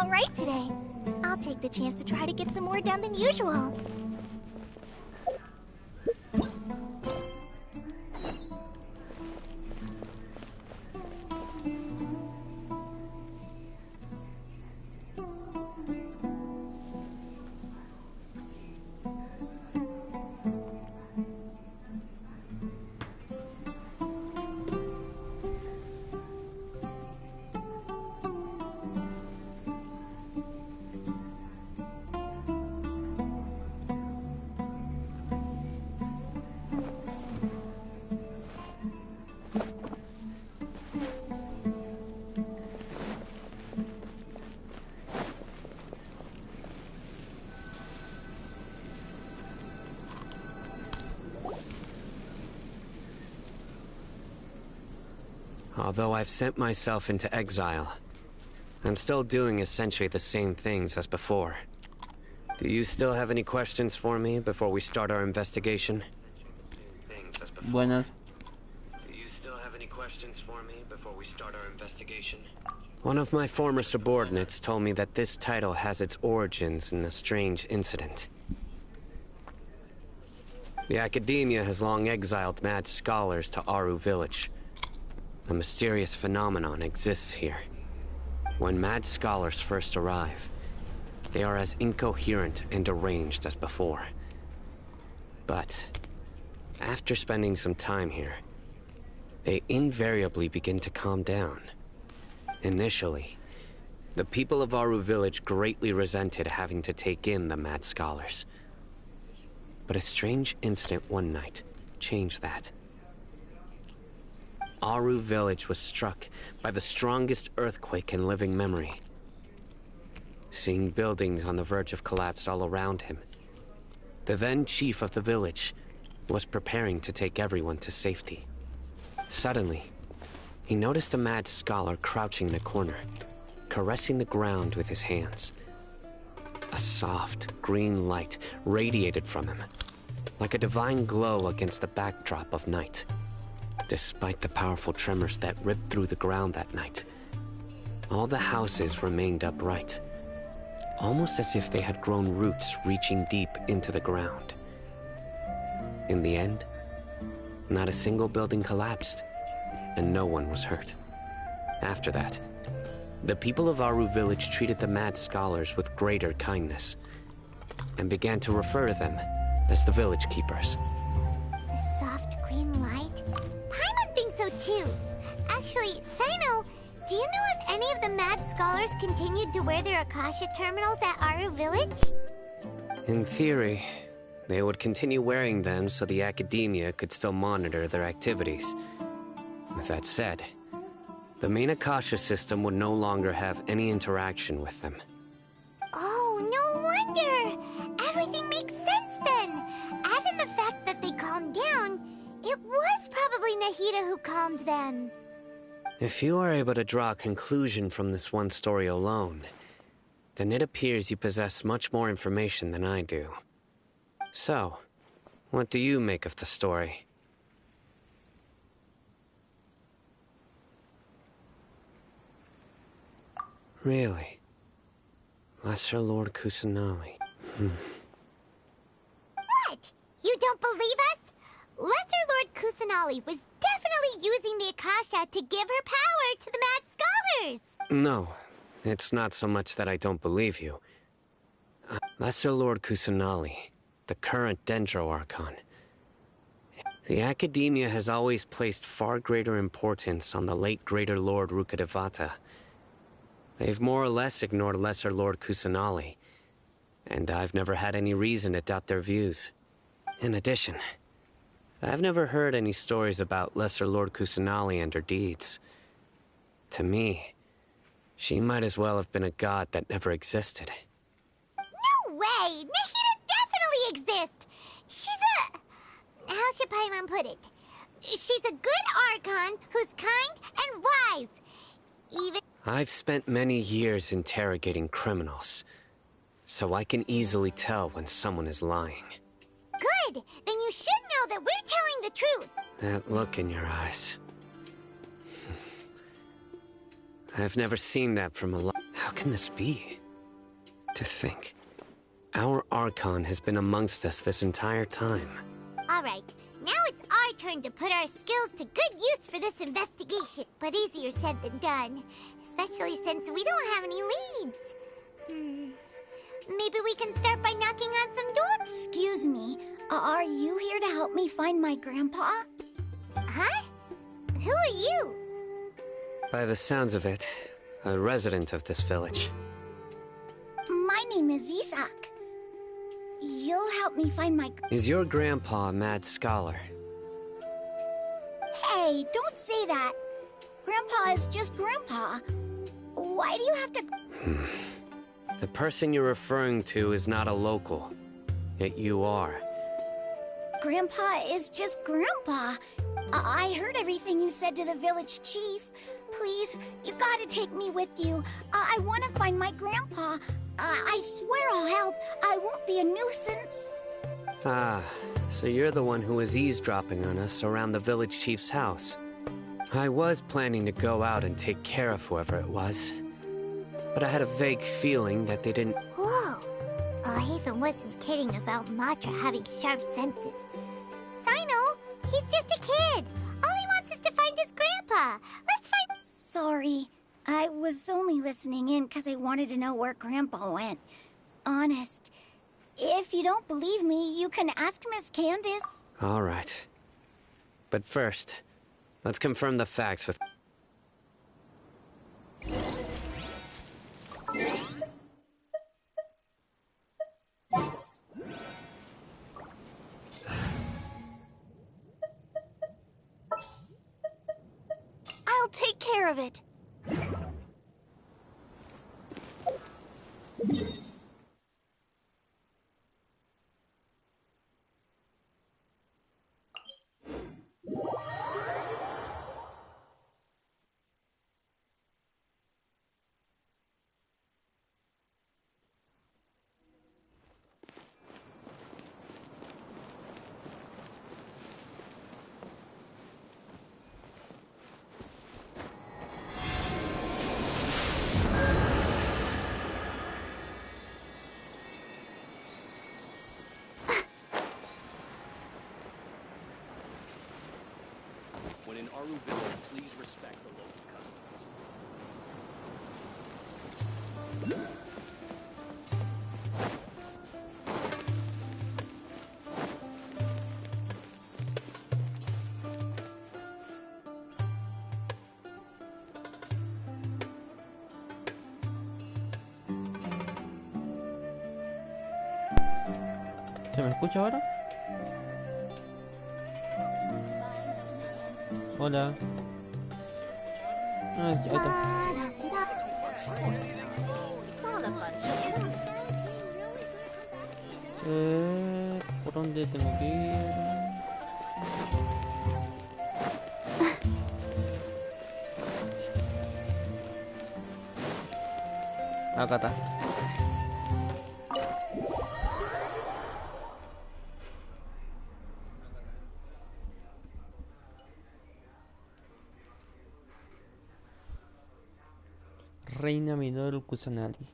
along right today. I'll take the chance to try to get some more done than usual. Although I've sent myself into exile, I'm still doing essentially the same things as before. Do you still have any questions for me before we start our investigation? Buenas. Do you still have any questions for me before we start our investigation? One of my former subordinates told me that this title has its origins in a strange incident. The Academia has long exiled mad scholars to Aru Village. A mysterious phenomenon exists here. When mad scholars first arrive, they are as incoherent and deranged as before. But after spending some time here, they invariably begin to calm down. Initially, the people of Aru Village greatly resented having to take in the mad scholars. But a strange incident one night changed that. Aru Village was struck by the strongest earthquake in living memory. Seeing buildings on the verge of collapse all around him, the then chief of the village was preparing to take everyone to safety. Suddenly, he noticed a mad scholar crouching in a corner, caressing the ground with his hands. A soft, green light radiated from him, like a divine glow against the backdrop of night. Despite the powerful tremors that ripped through the ground that night, all the houses remained upright, almost as if they had grown roots reaching deep into the ground. In the end, not a single building collapsed, and no one was hurt. After that, the people of Aru Village treated the mad scholars with greater kindness, and began to refer to them as the village keepers. The soft green light? Paimon thinks so too. Actually, Sino, do you know if any of the mad scholars continued to wear their Akasha terminals at Aru Village? In theory, they would continue wearing them so the Academia could still monitor their activities. With that said, the main Akasha system would no longer have any interaction with them. Oh, no wonder! Everything makes sense then! Add in the fact that they calmed down, it was probably Nahida who calmed them. If you are able to draw a conclusion from this one story alone, then it appears you possess much more information than I do. So, what do you make of the story? Really? Lesser Lord Kusanali. What? You don't believe us? Lesser Lord Kusanali was definitely using the Akasha to give her power to the mad scholars! No, it's not so much that I don't believe you. Lesser Lord Kusanali, the current Dendro Archon. The Academia has always placed far greater importance on the late Greater Lord Rukkhadevata. They've more or less ignored Lesser Lord Kusanali, and I've never had any reason to doubt their views. In addition, I've never heard any stories about Lesser Lord Kusanali and her deeds. To me, she might as well have been a god that never existed. No way! Nahida definitely exists! She's a... how should Paimon put it? She's a good Archon who's kind and wise. Even... I've spent many years interrogating criminals, so I can easily tell when someone is lying. Good! Then you should know that we're telling the truth! That look in your eyes. I've never seen that from a How can this be? To think, our Archon has been amongst us this entire time. Alright, now it's our turn to put our skills to good use for this investigation. But easier said than done. Especially since we don't have any leads. Maybe we can start by knocking on some doors? Excuse me, are you here to help me find my grandpa? Huh? Who are you? By the sounds of it, a resident of this village. My name is Isak. You'll help me find my... Is your grandpa a mad scholar? Hey, don't say that. Grandpa is just Grandpa. Why do you have to... The person you're referring to is not a local, yet you are. Grandpa is just Grandpa. I heard everything you said to the village chief. Please, you gotta take me with you. I want to find my grandpa. I swear I'll help. I won't be a nuisance. Ah, so you're the one who was eavesdropping on us around the village chief's house. I was planning to go out and take care of whoever it was, but I had a vague feeling that they didn't... Whoa. Haven wasn't kidding about Matra having sharp senses. Sino, he's just a kid. All he wants is to find his grandpa. Let's find... Sorry. I was only listening in because I wanted to know where Grandpa went. Honest. If you don't believe me, you can ask Miss Candace. All right. But first, let's confirm the facts with... I'll take care of it. When in Aru Village, please respect the local customs. ¿Se me escucha ahora? Hola. Ah, ahí está. ¿Por dónde tengo que ir? Acá está. Reina Minor Kusanagi,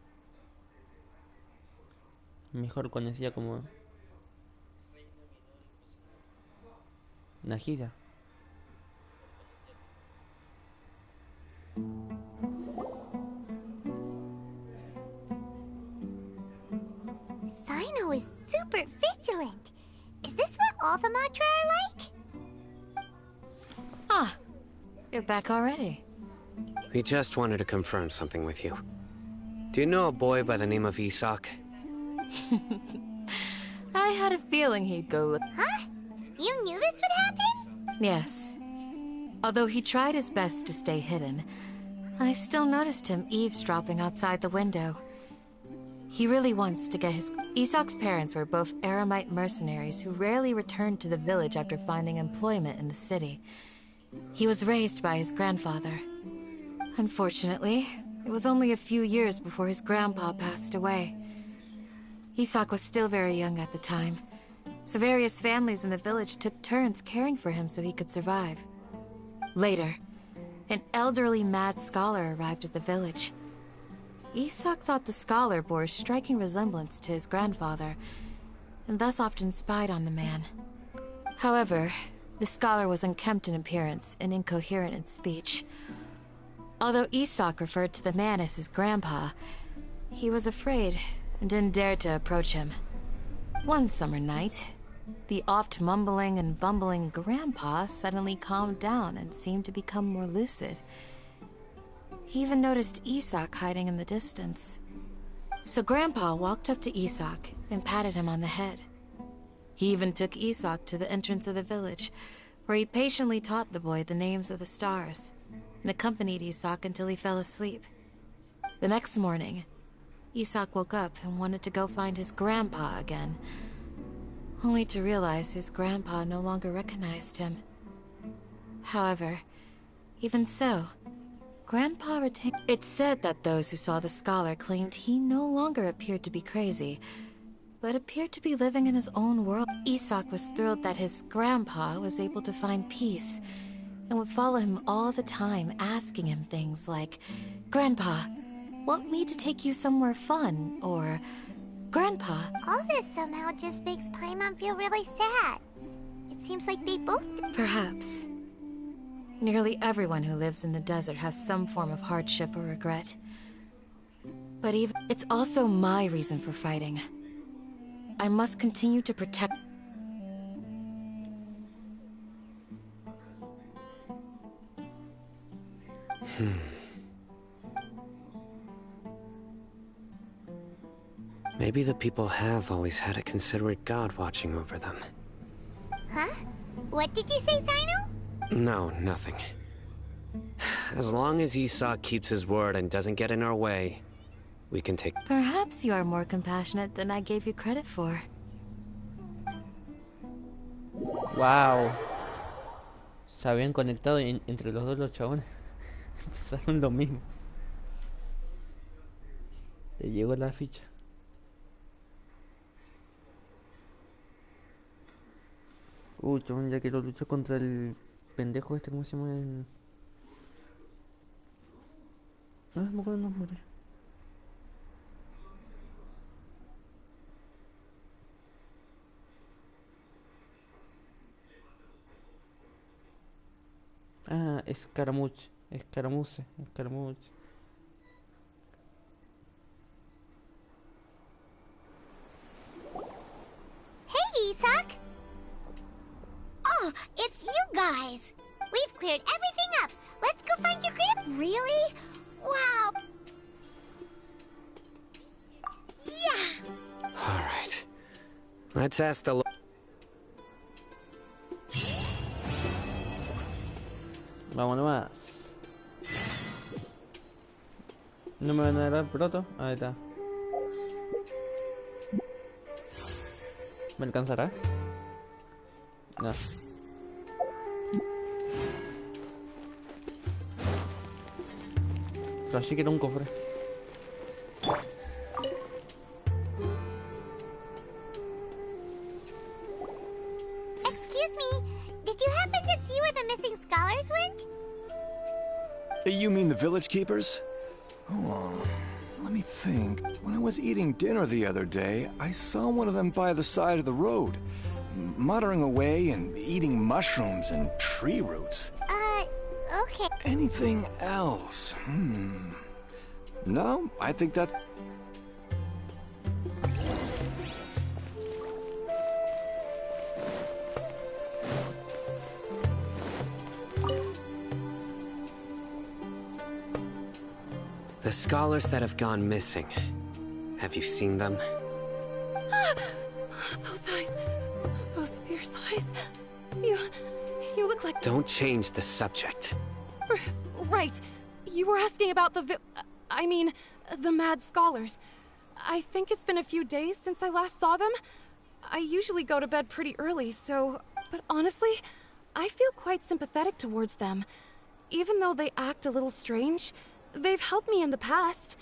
mejor conocida como Najira. Sino is super vigilant. Is this what all the Matra are like? Ah, you're back already. We just wanted to confirm something with you. Do you know a boy by the name of Isak? I had a feeling he'd go. Huh? You knew this would happen? Yes. Although he tried his best to stay hidden, I still noticed him eavesdropping outside the window. He really wants to get his... Isak's parents were both Aramite mercenaries who rarely returned to the village after finding employment in the city. He was raised by his grandfather. Unfortunately, it was only a few years before his grandpa passed away. Isak was still very young at the time, so various families in the village took turns caring for him so he could survive. Later, an elderly mad scholar arrived at the village. Isak thought the scholar bore a striking resemblance to his grandfather, and thus often spied on the man. However, the scholar was unkempt in appearance and incoherent in speech. Although Isak referred to the man as his grandpa, he was afraid and didn't dare to approach him. One summer night, the oft mumbling and bumbling grandpa suddenly calmed down and seemed to become more lucid. He even noticed Isak hiding in the distance. So Grandpa walked up to Isak and patted him on the head. He even took Isak to the entrance of the village, where he patiently taught the boy the names of the stars, and accompanied Isak until he fell asleep. The next morning, Isak woke up and wanted to go find his grandpa again, only to realize his grandpa no longer recognized him. However, even so, Grandpa retained... It's said that those who saw the scholar claimed he no longer appeared to be crazy, but appeared to be living in his own world. Isak was thrilled that his grandpa was able to find peace, and would follow him all the time, asking him things like, "Grandpa, want me to take you somewhere fun?" Or, "Grandpa..." All this somehow just makes Paimon feel really sad. It seems like they both... Perhaps. Nearly everyone who lives in the desert has some form of hardship or regret. But even... It's also my reason for fighting. I must continue to protect... Maybe the people have always had a considerate god watching over them. Huh? What did you say, Sino? No, nothing. As long as Isak keeps his word and doesn't get in our way, we can take... Perhaps you are more compassionate than I gave you credit for. Wow. Se habían conectado entre los dos los chabones. Empezaron lo mismo. Le llegó la ficha. Chabón, ya quiero luchar contra el pendejo este, ¿cómo se llama? No, me acuerdo el nombre. Ah, Escaramuche. Hey, Isak! Oh, it's you guys! We've cleared everything up. Let's go find your grandpa. Really? Wow! Yeah! Alright. Let's ask the... Vamos nomás. No me van a dar proto. Ahí está. ¿Me alcanzará? No. Flashé que era un cofre. Excuse me, did you happen to see where the missing scholars went? You mean the village keepers? Hold on. Let me think. When I was eating dinner the other day, I saw one of them by the side of the road, muttering away and eating mushrooms and tree roots. Okay. Anything else? No, I think that... The scholars that have gone missing. Have you seen them? Those eyes. Those fierce eyes. You look like... Don't change the subject. Right. You were asking about the the mad scholars. I think it's been a few days since I last saw them. I usually go to bed pretty early, so... But honestly, I feel quite sympathetic towards them. Even though they act a little strange, they've helped me in the past.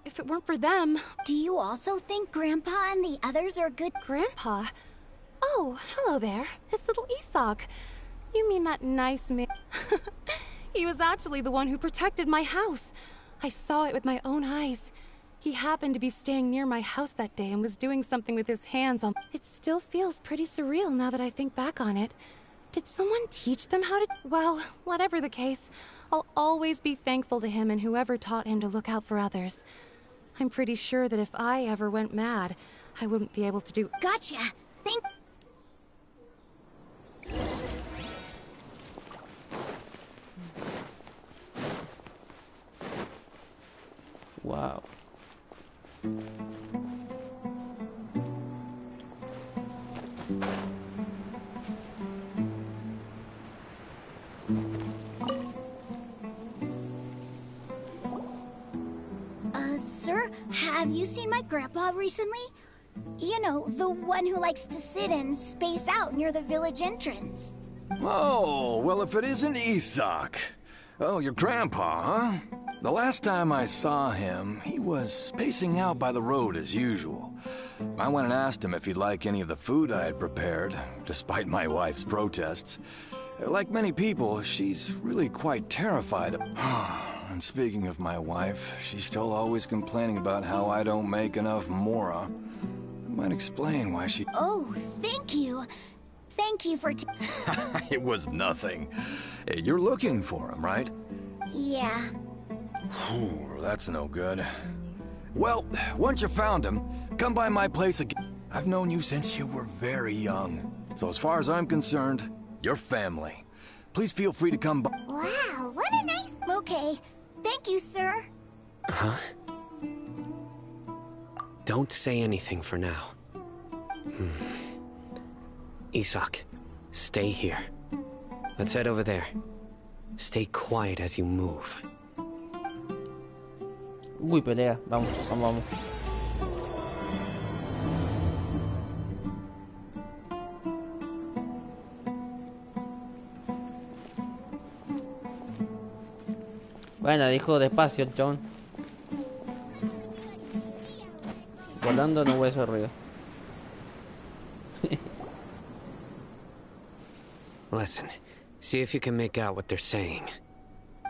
If it weren't for them... Do you also think Grandpa and the others are good? Grandpa? Oh, hello there. It's little Isak. You mean that nice man? He was actually the one who protected my house. I saw it with my own eyes. He happened to be staying near my house that day and was doing something with his hands on... It still feels pretty surreal now that I think back on it. Did someone teach them how to... Well, whatever the case, I'll always be thankful to him and whoever taught him to look out for others. I'm pretty sure that if I ever went mad, I wouldn't be able to do... Gotcha. Thank... Wow. Sir, have you seen my grandpa recently? You know, the one who likes to sit and space out near the village entrance. Oh, well, if it isn't Isak. Oh, your grandpa, huh? The last time I saw him, he was spacing out by the road as usual. I went and asked him if he'd like any of the food I had prepared, despite my wife's protests. Like many people, she's really quite terrified of... And speaking of my wife, she's still always complaining about how I don't make enough mora. That might explain why she... Oh, thank you. Thank you for... It was nothing. Hey, you're looking for him, right? Yeah. Whew, that's no good. Well, once you found him, come by my place again. I've known you since you were very young. So as far as I'm concerned, you're family. Please feel free to come by. Wow, what a nice... Okay. Thank you, sir. Huh? Don't say anything for now. Isak, stay here. Let's head over there. Stay quiet as you move. Uy, pelea. Vamos, vamos, vamos. Bueno, dijo despacio el chabón. Volando no hueso ruido. Listen, see if you can make out what they're saying.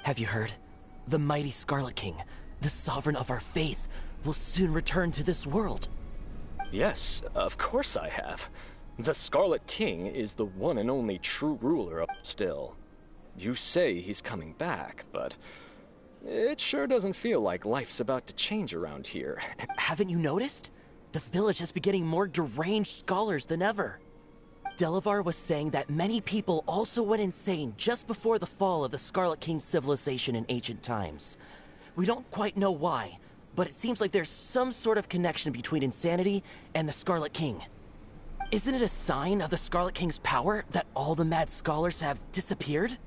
Have you heard? The mighty Scarlet King, the sovereign of our faith, will soon return to this world. Yes, of course I have. The Scarlet King is the one and only true ruler of... Still, you say he's coming back, but... It sure doesn't feel like life's about to change around here. Haven't you noticed? The village has been getting more deranged scholars than ever. Delavar was saying that many people also went insane just before the fall of the Scarlet King's civilization in ancient times. We don't quite know why, but it seems like there's some sort of connection between insanity and the Scarlet King. Isn't it a sign of the Scarlet King's power that all the mad scholars have disappeared?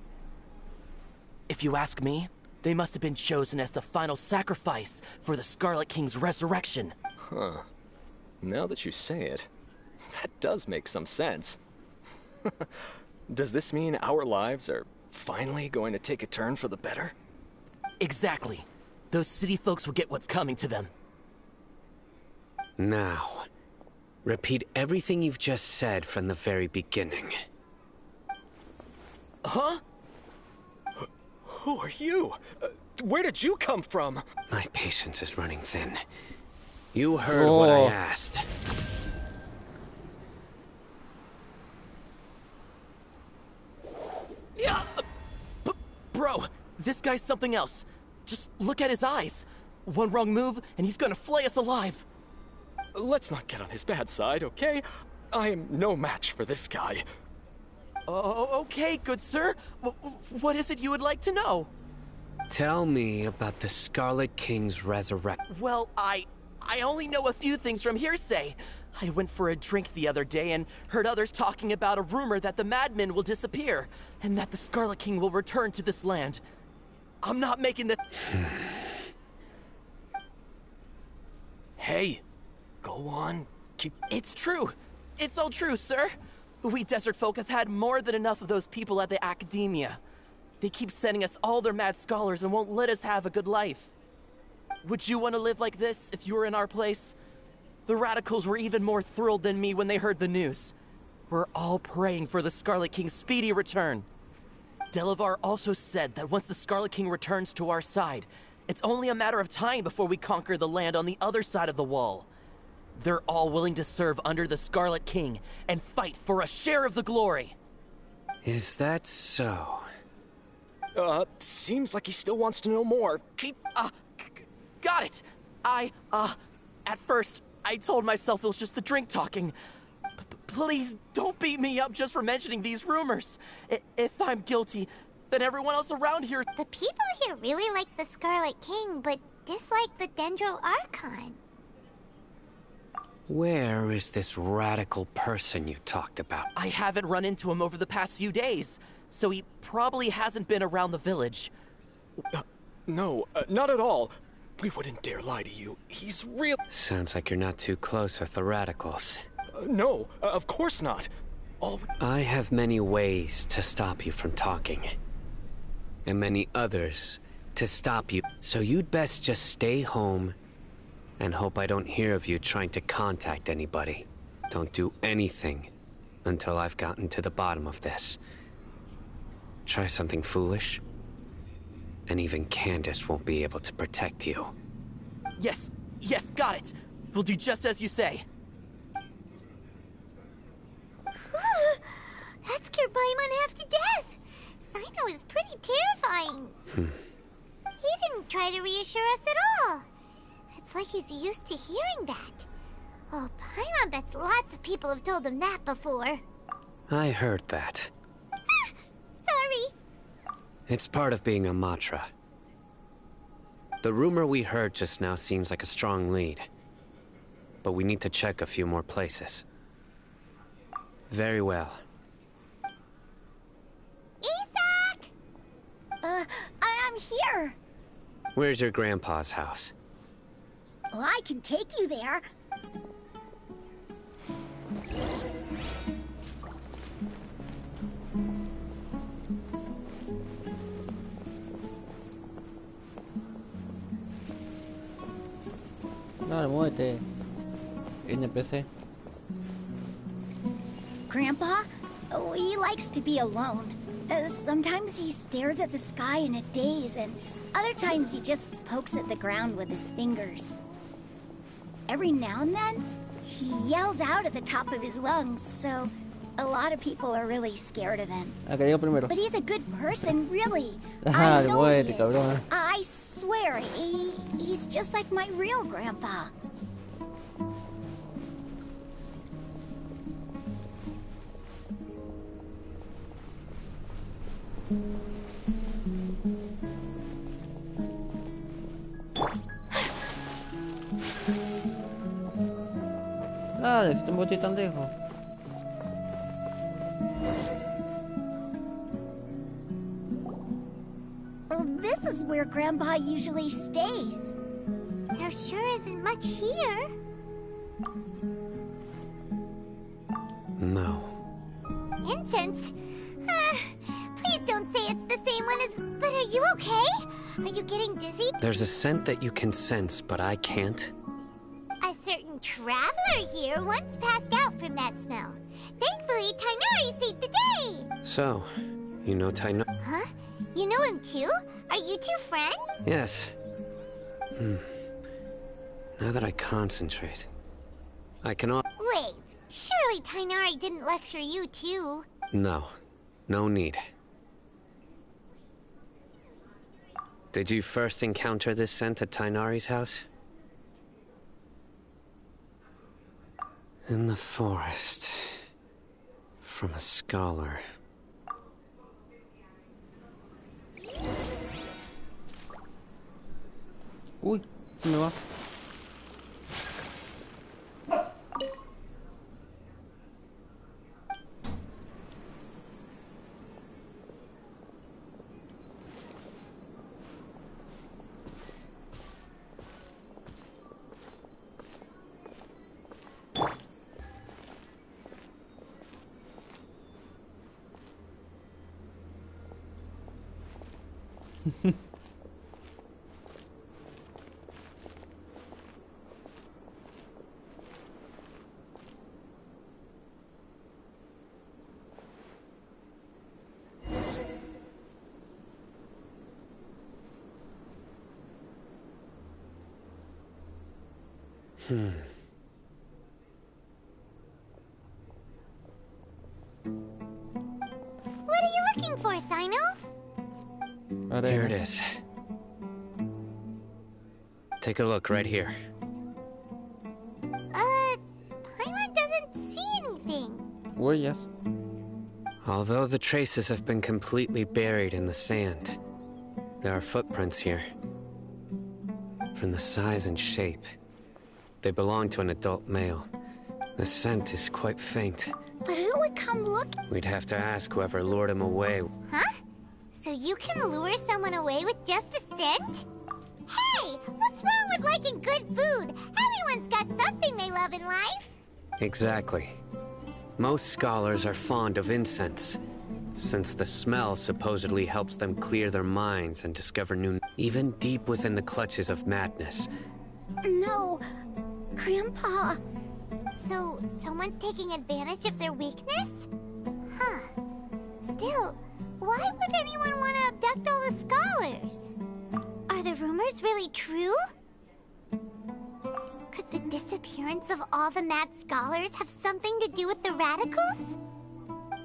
If you ask me, they must have been chosen as the final sacrifice for the Scarlet King's resurrection. Huh. Now that you say it, that does make some sense. Does this mean our lives are finally going to take a turn for the better? Exactly. Those city folks will get what's coming to them. Now, repeat everything you've just said from the very beginning. Huh? Who are you? Where did you come from? My patience is running thin. You heard what I asked. Yeah, bro, this guy's something else. Just look at his eyes. One wrong move, and he's gonna flay us alive. Let's not get on his bad side, okay? I am no match for this guy. Oh, okay, good sir. What is it you would like to know? Tell me about the Scarlet King's resurrection. Well, I only know a few things from hearsay. I went for a drink the other day and heard others talking about a rumor that the madmen will disappear and that the Scarlet King will return to this land. I'm not making the... Hey, go on. Keep... It's true. It's all true, sir. We desert folk have had more than enough of those people at the academia. They keep sending us all their mad scholars and won't let us have a good life. Would you want to live like this if you were in our place? The radicals were even more thrilled than me when they heard the news. We're all praying for the Scarlet King's speedy return. Delavar also said that once the Scarlet King returns to our side, It's only a matter of time before we conquer the land on the other side of the wall. They're all willing to serve under the Scarlet King and fight for a share of the glory. Is that so? Seems like he still wants to know more. Got it. At first, I told myself it was just the drink talking. Please don't beat me up just for mentioning these rumors. If I'm guilty, then everyone else around here... The people here really like the Scarlet King, but dislike the Dendro Archon. Where is this radical person you talked about? I haven't run into him over the past few days, so he probably hasn't been around the village. No, not at all. We wouldn't dare lie to you. He's real... Sounds like you're not too close with the radicals. No, of course not. I have many ways to stop you from talking. And many others to stop you. So you'd best just stay home and hope I don't hear of you trying to contact anybody. Don't do anything until I've gotten to the bottom of this. Try something foolish, and even Candace won't be able to protect you. Yes, got it. We'll do just as you say. That scared Paimon half to death. Sino is pretty terrifying. He didn't try to reassure us at all. It's like he's used to hearing that. Oh, Paimon bets lots of people have told him that before. I heard that. Sorry. It's part of being a Matra. The rumor we heard just now seems like a strong lead. But we need to check a few more places. Very well. Isak! I'm here. Where's your grandpa's house? Well, I can take you there. No, muévete. NPC. Grandpa? Oh, he likes to be alone. Sometimes he stares at the sky in a daze, and other times he just pokes at the ground with his fingers. Every now and then, he yells out at the top of his lungs, so a lot of people are really scared of him. Acá yo primero. But he's a good person, really. Ajá, I know he muévete, is. cabrón. I swear, he's just like my real grandpa. Dale, si te metí tan lejos. Well, this is where Grandpa usually stays. There sure isn't much here. No. Incense? Please don't say it's the same one as... But are you okay? Are you getting dizzy? There's a scent that you can sense, but I can't. A certain traveler here once passed out from that smell. Thankfully, Tainari saved the day. So, you know Tainari? Huh? You know him too? Are you two friends? Yes. Now that I concentrate, I can all... Wait, surely Tainari didn't lecture you too. No. No need. Did you first encounter this scent at Tainari's house? In the forest. From a scholar. Uy, se me va. What are you looking for, Sino? Here it is. Take a look right here. Paimon doesn't see anything. Huellas. Although the traces have been completely buried in the sand, there are footprints here. From the size and shape, they belong to an adult male. The scent is quite faint. But who would come look? We'd have to ask whoever lured him away. Huh? So you can lure someone away with just a scent? Hey, what's wrong with liking good food? Everyone's got something they love in life. Exactly. Most scholars are fond of incense, since the smell supposedly helps them clear their minds and discover new... Even deep within the clutches of madness. No, Grandpa. So, someone's taking advantage of their weakness? Huh. Still, why would anyone want to abduct all the scholars? Are the rumors really true? Could the disappearance of all the mad scholars have something to do with the radicals?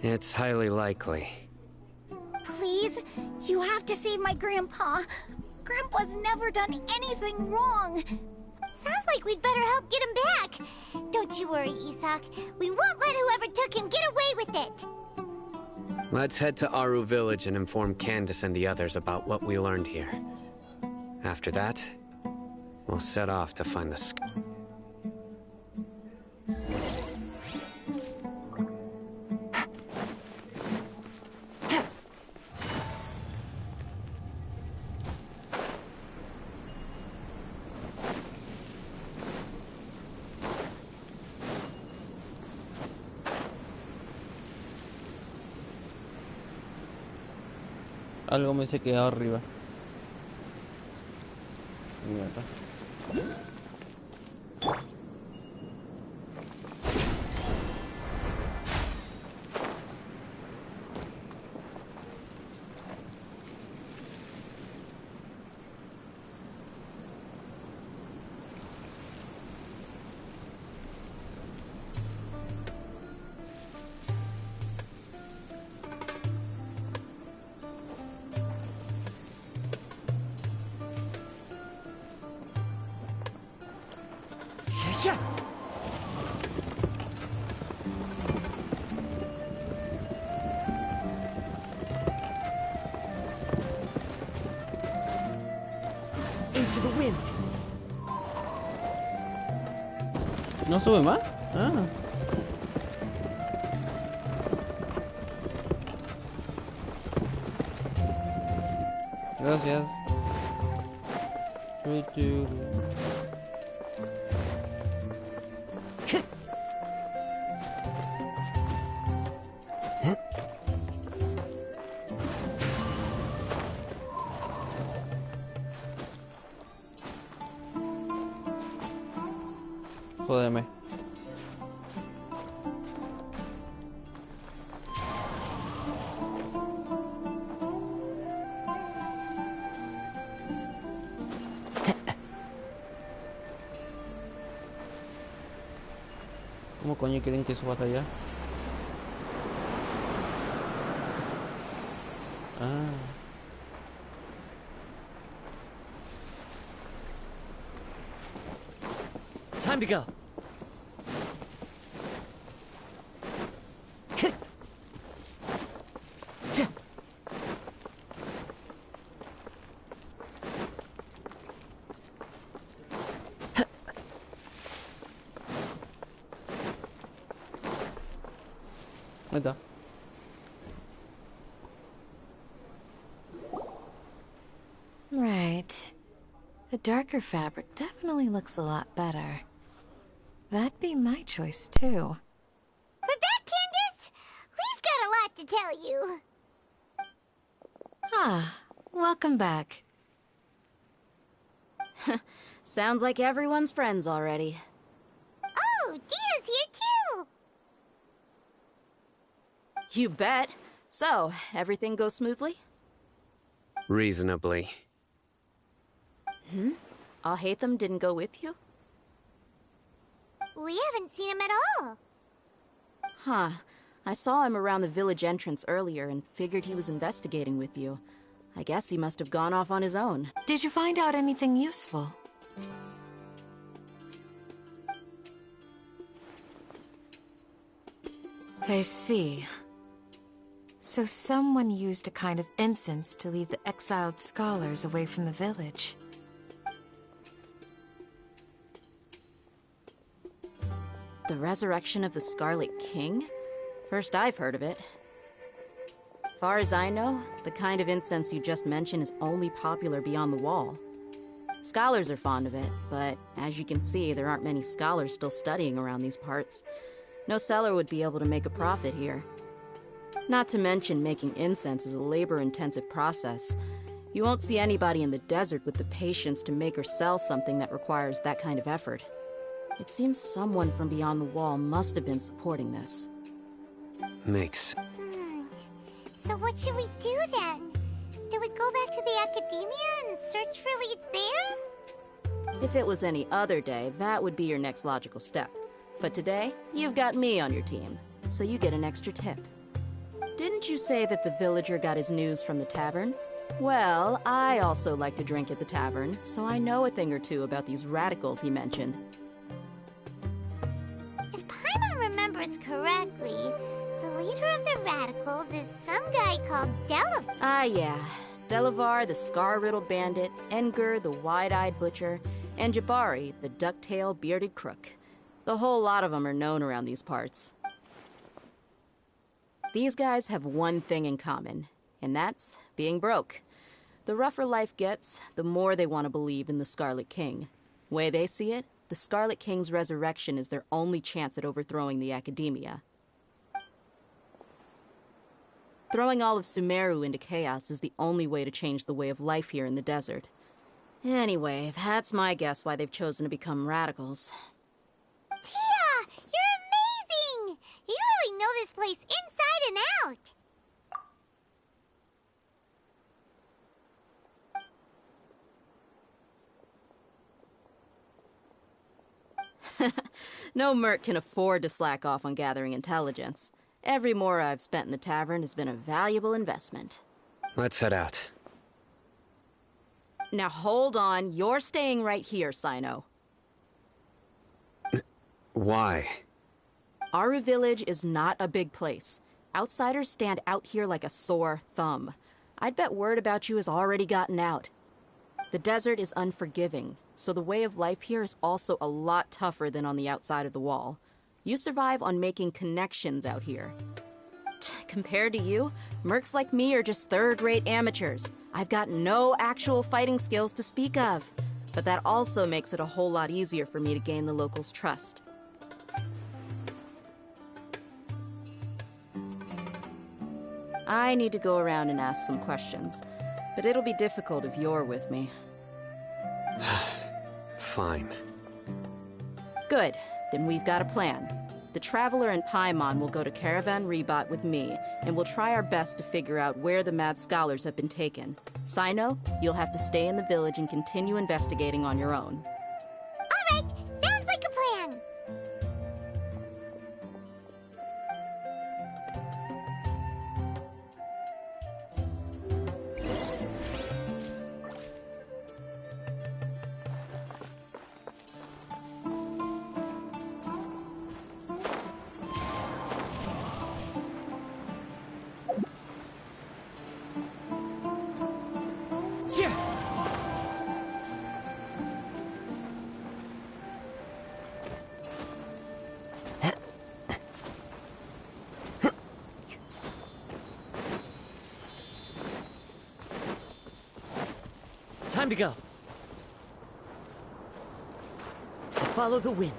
It's highly likely. Please, you have to save my Grandpa. Grandpa's never done anything wrong. Sounds like we'd better help get him back. Don't you worry, Isak. We won't let whoever took him get away with it. Let's head to Aru Village and inform Candace and the others about what we learned here. After that, we'll set off to find the Algo me se quedó arriba. Mierda. Into the wind. ¿No sube más? Ah. Gracias. Jódeme. ¿Cómo coño quieren que subas allá? Ah. Time to go. Ahí está. Right. The darker fabric definitely looks a lot better. That'd be my choice, too. We're back, Candace! We've got a lot to tell you. Ah, welcome back. Sounds like everyone's friends already. Oh, Dia's here, too! You bet. So, everything goes smoothly? Reasonably. Alhaitham didn't go with you? We haven't seen him at all. Huh. I saw him around the village entrance earlier and figured he was investigating with you. I guess he must have gone off on his own. Did you find out anything useful? I see. So someone used a kind of incense to lead the exiled scholars away from the village. The resurrection of the Scarlet King? First I've heard of it. Far as I know, the kind of incense you just mentioned is only popular beyond the wall. Scholars are fond of it, but as you can see, there aren't many scholars still studying around these parts. No seller would be able to make a profit here. Not to mention, making incense is a labor-intensive process. You won't see anybody in the desert with the patience to make or sell something that requires that kind of effort. It seems someone from beyond the wall must have been supporting this. Makes. So what should we do then? Do we go back to the academia and search for leads there? If it was any other day, that would be your next logical step. But today, you've got me on your team, so you get an extra tip. Didn't you say that the villager got his news from the tavern? Well, I also like to drink at the tavern, so I know a thing or two about these radicals he mentioned. If Paimon remembers correctly, the leader of the radicals is some guy called Delavar. Ah, yeah. Delavar, the scar-riddled bandit, Engur, the wide-eyed butcher, and Jabari, the duck-tailed bearded crook. The whole lot of them are known around these parts. These guys have one thing in common, and that's being broke. The rougher life gets, the more they want to believe in the Scarlet King. Way they see it, the Scarlet King's resurrection is their only chance at overthrowing the academia. Throwing all of Sumeru into chaos is the only way to change the way of life here in the desert. Anyway, that's my guess why they've chosen to become radicals. Tia! You're amazing! You really know this place inside and out! No merc can afford to slack off on gathering intelligence. Every more I've spent in the tavern has been a valuable investment. Let's head out. Now hold on, you're staying right here, Sino. Why? Aru Village is not a big place. Outsiders stand out here like a sore thumb. I'd bet word about you has already gotten out. The desert is unforgiving, so the way of life here is also a lot tougher than on the outside of the wall. You survive on making connections out here. Compared to you, mercs like me are just third-rate amateurs. I've got no actual fighting skills to speak of. But that also makes it a whole lot easier for me to gain the locals' trust. I need to go around and ask some questions, but it'll be difficult if you're with me. Fine. Good. Then we've got a plan. The Traveler and Paimon will go to Caravan Rebot with me, and we'll try our best to figure out where the mad scholars have been taken. Sino, you'll have to stay in the village and continue investigating on your own. All right, sounds like a plan. Time to go. Follow the wind.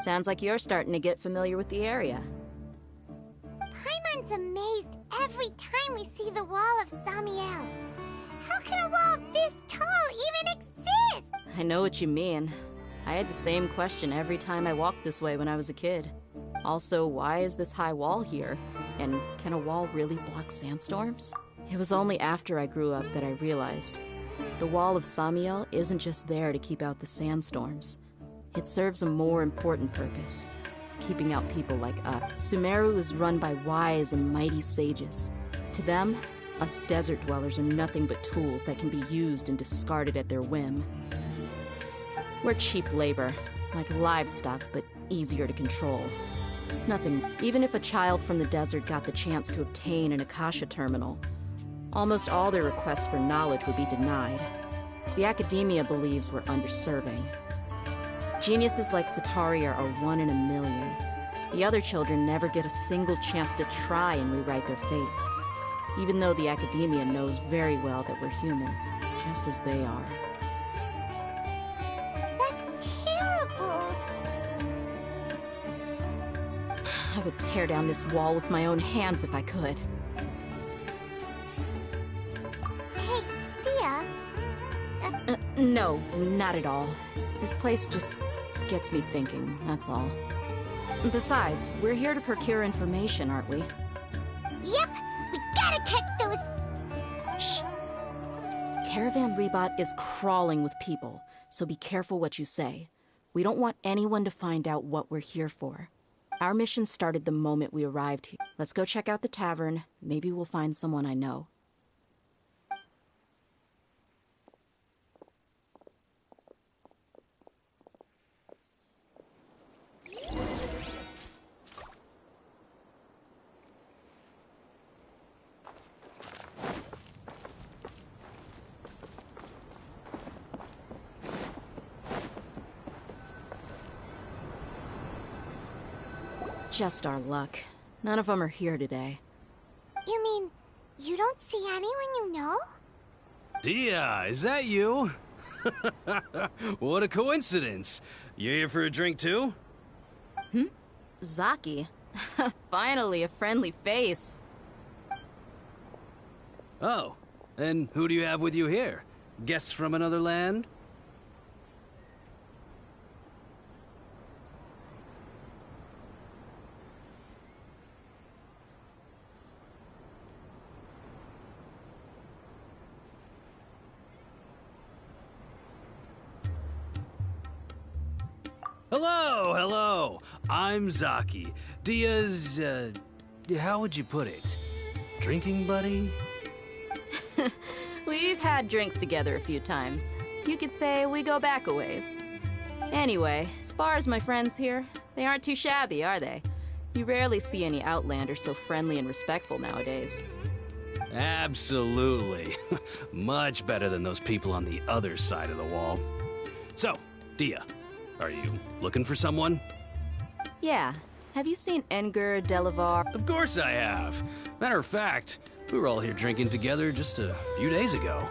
Sounds like you're starting to get familiar with the area. Paimon's amazed every time we see the wall of Samiel. How can a wall this tall even exist? I know what you mean. I had the same question every time I walked this way when I was a kid. Also, why is this high wall here? And can a wall really block sandstorms? It was only after I grew up that I realized the wall of Samiel isn't just there to keep out the sandstorms. It serves a more important purpose, keeping out people like us. Sumeru is run by wise and mighty sages. To them, us desert dwellers are nothing but tools that can be used and discarded at their whim. We're cheap labor, like livestock, but easier to control. Nothing, even if a child from the desert got the chance to obtain an Akasha terminal, almost all their requests for knowledge would be denied. The academia believes we're underserving. Geniuses like Sataria are 1 in a million. The other children never get a single chance to try and rewrite their fate, even though the academia knows very well that we're humans, just as they are. That's terrible. I would tear down this wall with my own hands if I could. Hey, Dia. No, not at all. This place just gets me thinking, that's all. Besides, we're here to procure information, aren't we? Yep, we gotta catch those. Shh. Caravan Rebot is crawling with people, so be careful what you say. We don't want anyone to find out what we're here for. Our mission started the moment we arrived here. Let's go check out the tavern. Maybe we'll find someone I know. Just our luck. None of them are here today. You mean, you don't see anyone you know? Dia, is that you? What a coincidence. You here for a drink too? Zaki. Finally, a friendly face. Oh, and who do you have with you here? Guests from another land? Hello, hello. I'm Zaki. Dia's, how would you put it? Drinking buddy? We've had drinks together a few times. You could say we go back a ways. Anyway, as far as my friends here, they aren't too shabby, are they? You rarely see any Outlanders so friendly and respectful nowadays. Absolutely. Much better than those people on the other side of the wall. So, Dia, are you looking for someone? Yeah. Have you seen Enger, Delavar? Of course I have. Matter of fact, we were all here drinking together just a few days ago.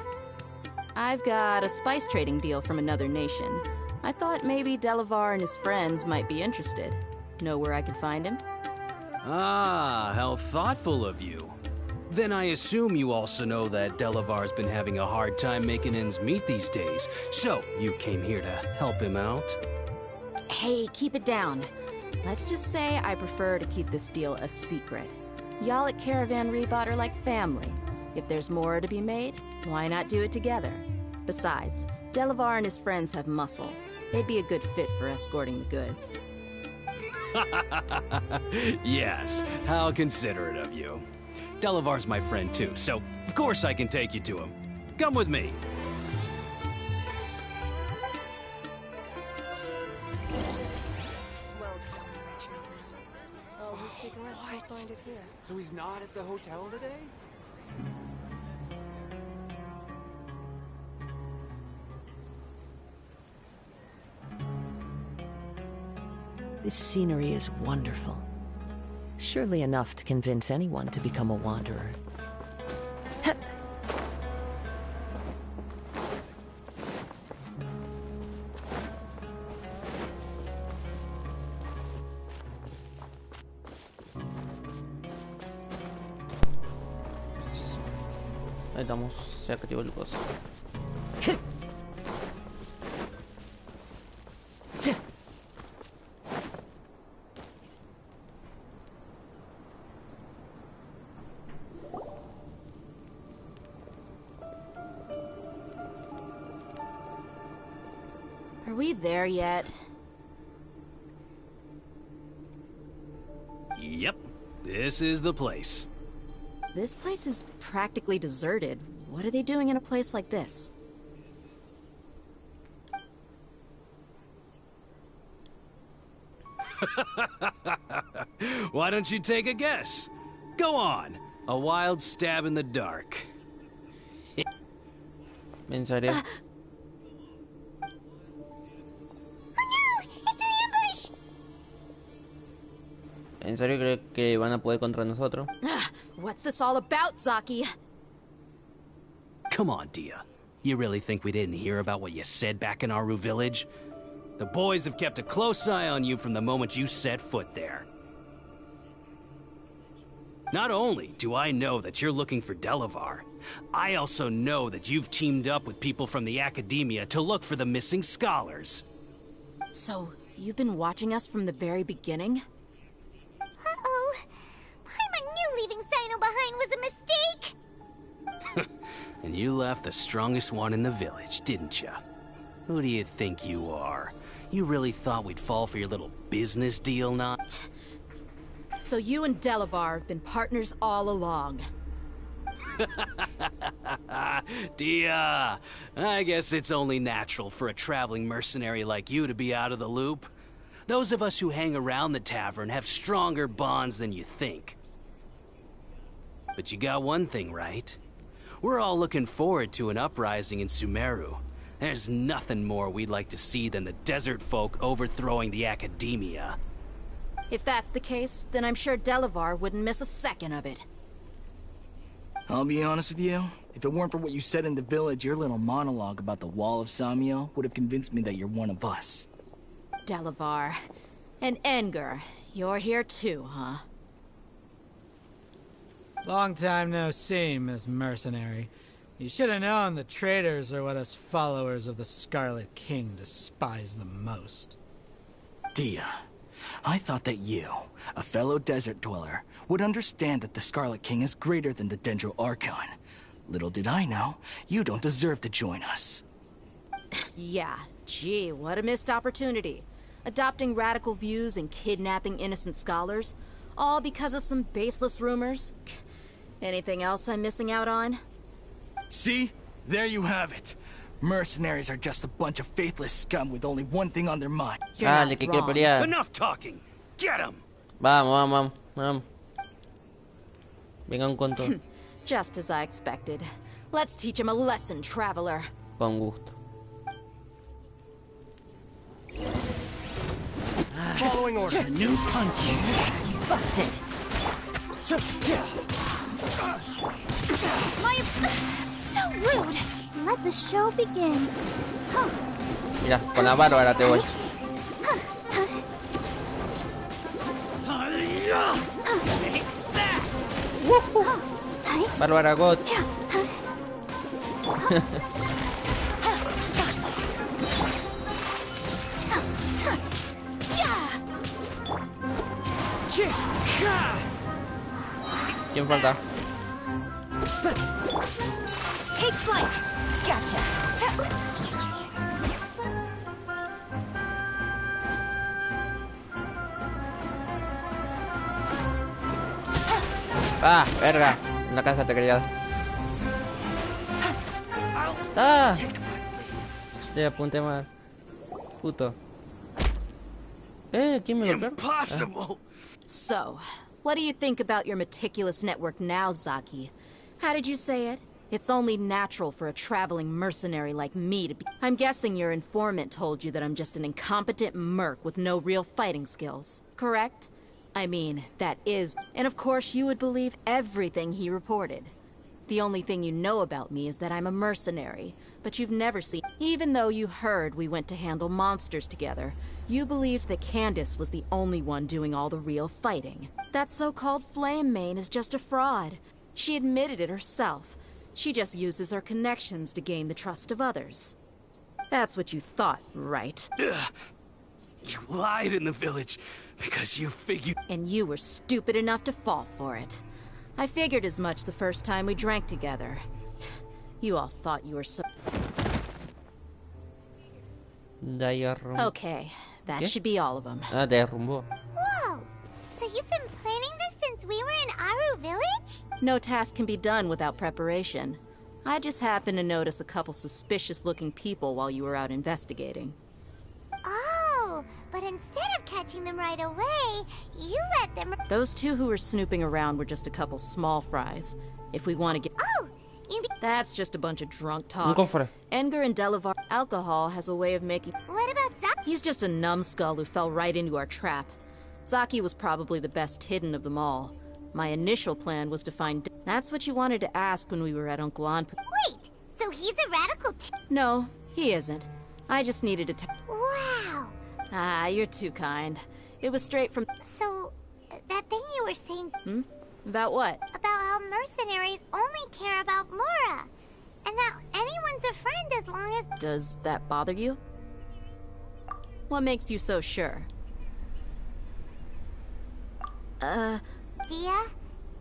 I've got a spice trading deal from another nation. I thought maybe Delavar and his friends might be interested. Know where I could find him? Ah, how thoughtful of you. Then I assume you also know that Delavar's been having a hard time making ends meet these days. So, you came here to help him out? Hey, keep it down. Let's just say I prefer to keep this deal a secret. Y'all at Caravan Rebot are like family. If there's more to be made, why not do it together? Besides, Delavar and his friends have muscle. They'd be a good fit for escorting the goods. Yes, how considerate of you. Delavar's my friend too, so of course I can take you to him. Come with me. So he's not at the hotel today? This scenery is wonderful. Surely enough to convince anyone to become a wanderer. Ahí estamos, se activó el coso. Are we there yet? Yep, this is the place. This place is practically deserted. What are they doing in a place like this? Why don't you take a guess? Go on. A wild stab in the dark. ¿En serio? ¿En serio creo que van a poder contra nosotros? What's this all about, Zaki? Come on, Dia. You really think we didn't hear about what you said back in Aru village? The boys have kept a close eye on you from the moment you set foot there. Not only do I know that you're looking for Delavar, I also know that you've teamed up with people from the Academia to look for the missing scholars. So, you've been watching us from the very beginning? Uh-oh. Paimon knew leaving Sino behind was a mistake! And you left the strongest one in the village, didn't you? Who do you think you are? You really thought we'd fall for your little business deal, not? So you and Delavar have been partners all along. Dia, I guess it's only natural for a traveling mercenary like you to be out of the loop. Those of us who hang around the tavern have stronger bonds than you think. But you got one thing right. We're all looking forward to an uprising in Sumeru. There's nothing more we'd like to see than the desert folk overthrowing the Academia. If that's the case, then I'm sure Delavar wouldn't miss a second of it. I'll be honest with you. If it weren't for what you said in the village, your little monologue about the Wall of Samiel would have convinced me that you're one of us. Delavar. And Engar, you're here too, huh? Long time no see, Miss Mercenary. You should have known the traitors are what us followers of the Scarlet King despise the most. Dia, I thought that you, a fellow desert dweller, would understand that the Scarlet King is greater than the Dendro Archon. Little did I know, you don't deserve to join us. Yeah, gee, what a missed opportunity. Adopting radical views and kidnapping innocent scholars, all because of some baseless rumors. Anything else I'm missing out on? See? There you have it. Mercenaries are just a bunch of faithless scum with only one thing on their mind. Dale, que quiere pelear. Enough talking. Get him. Vamos. Vengan con todo. Just as I expected. Let's teach him a lesson, traveler. Con gusto. Following orders. New punch. Busted. So rude. Let the show begin. Mira, con la bárbara te voy. Bárbara God. ¿Quién falta? Take flight. Gotcha. Ah, verga. En la casa te quería dar. Ah. Le apunté mal. Puto. ¿Quién me golpeó? Impossible. So, what do you think about your meticulous network now, Zaki? How did you say it? It's only natural for a traveling mercenary like me to be... I'm guessing your informant told you that I'm just an incompetent merc with no real fighting skills, correct? I mean, that is... And of course you would believe everything he reported. The only thing you know about me is that I'm a mercenary, but you've never seen... Even though you heard we went to handle monsters together, you believed that Candace was the only one doing all the real fighting. That so-called Flame Mane is just a fraud. She admitted it herself. She just uses her connections to gain the trust of others. That's what you thought, right? Ugh. You lied in the village because you figured... And you were stupid enough to fall for it. I figured as much the first time we drank together. You all thought you were so... Okay, that should be all of them. Ah, derrumbó. Whoa! So you've been planning this since we were in Aru Village? No task can be done without preparation. I just happened to notice a couple suspicious-looking people while you were out investigating. Oh, but instead of catching them right away, you let them... Those two who were snooping around were just a couple small fries. If we want to get... Oh, you mean... That's just a bunch of drunk talk. cofre. Edgar and Delavar... Alcohol has a way of making... What about Zaki? He's just a numbskull who fell right into our trap. Zaki was probably the best hidden of them all. My initial plan was to find... That's what you wanted to ask when we were at Uncle An... Wait, so he's a radical No, he isn't. I just needed to... Wow! Ah, you're too kind. It was straight from... So, that thing you were saying... About what? About how mercenaries only care about Mora. And that anyone's a friend as long as... Does that bother you? What makes you so sure? Dia,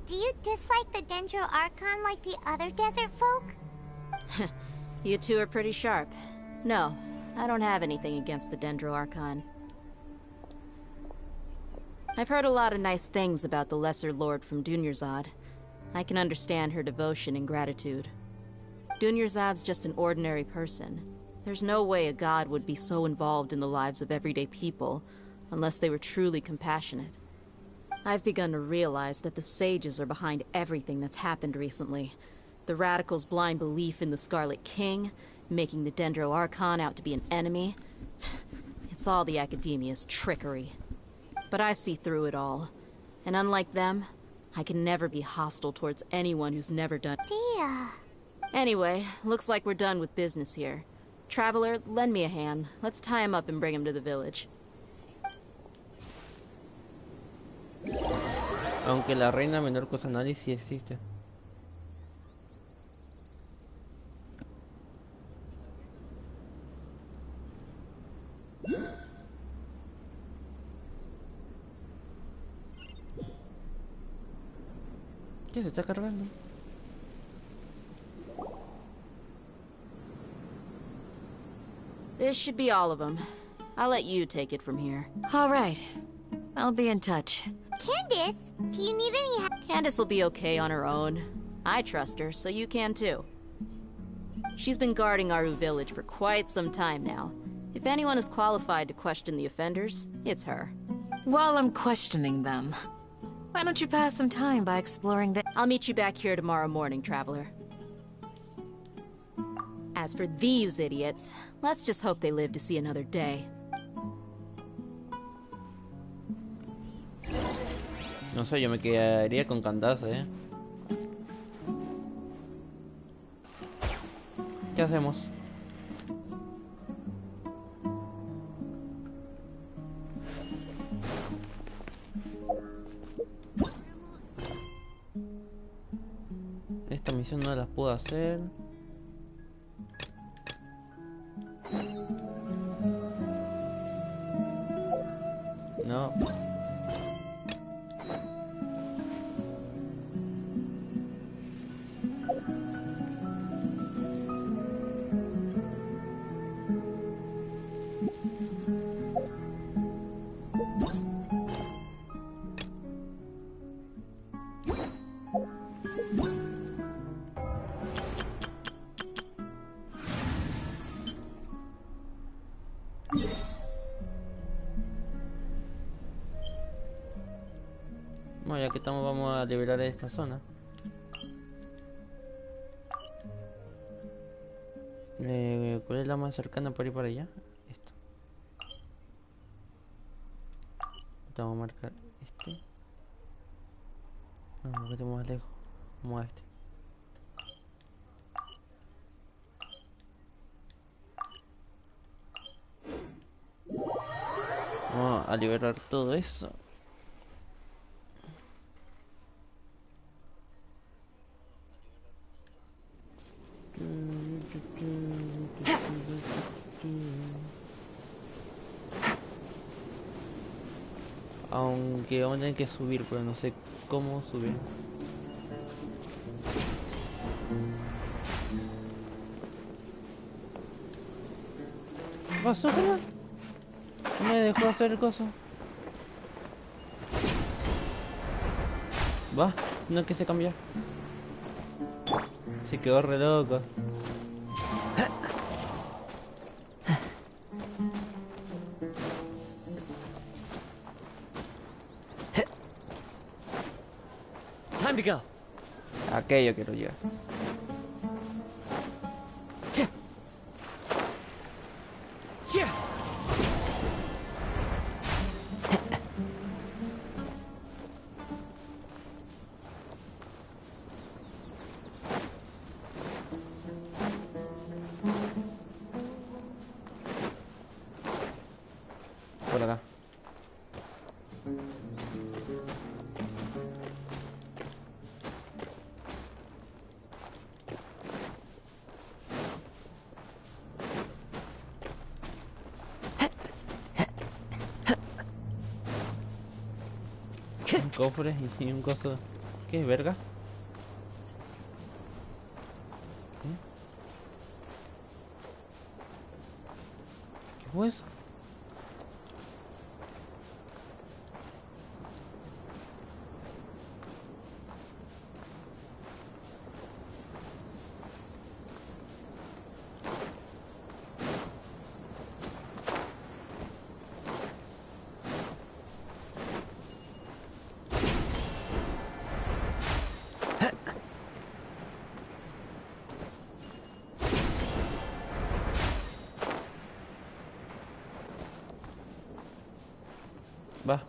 do you dislike the Dendro Archon like the other desert folk? You two are pretty sharp. No, I don't have anything against the Dendro Archon. I've heard a lot of nice things about the Lesser Lord from Dunyarzad. I can understand her devotion and gratitude. Dunyarzad's just an ordinary person. There's no way a god would be so involved in the lives of everyday people, unless they were truly compassionate. I've begun to realize that the sages are behind everything that's happened recently. The radicals' blind belief in the Scarlet King, making the Dendro Archon out to be an enemy. It's all the Academia's trickery. But I see through it all. And unlike them, I can never be hostile towards anyone who's never done... Dia... Anyway, looks like we're done with business here. Traveler, lend me a hand. Let's tie him up and bring him to the village. Aunque la reina menor cosa nadie sí existe. ¿Qué se está cargando? This should be all of them. I'll let you take it from here. All right. I'll be in touch. Candace, do you need any help? Candace will be okay on her own. I trust her, so you can too. She's been guarding Aru Village for quite some time now. If anyone is qualified to question the offenders, it's her. While I'm questioning them, why don't you pass some time by exploring the... I'll meet you back here tomorrow morning, Traveler. As for these idiots, let's just hope they live to see another day. No sé, yo me quedaría con Candace, ¿eh? ¿Qué hacemos? Esta misión no las puedo hacer. No. Bueno, ya que estamos, vamos a liberar esta zona. ¿Cuál es la más cercana para ir para allá? Esto. Vamos a marcar este. No, porque estamos más lejos. Vamos a este. Vamos a liberar todo eso. Aunque vamos a tener que subir, pero no sé cómo subir. ¿Qué pasó, coño? No me dejó hacer el coso. Va, no quise cambiar. Se quedó re loco. Time to go. Aquello quiero llegar. Por acá. Un cofre y un coso. ¿Qué es, verga? ¿Qué fue eso? Va.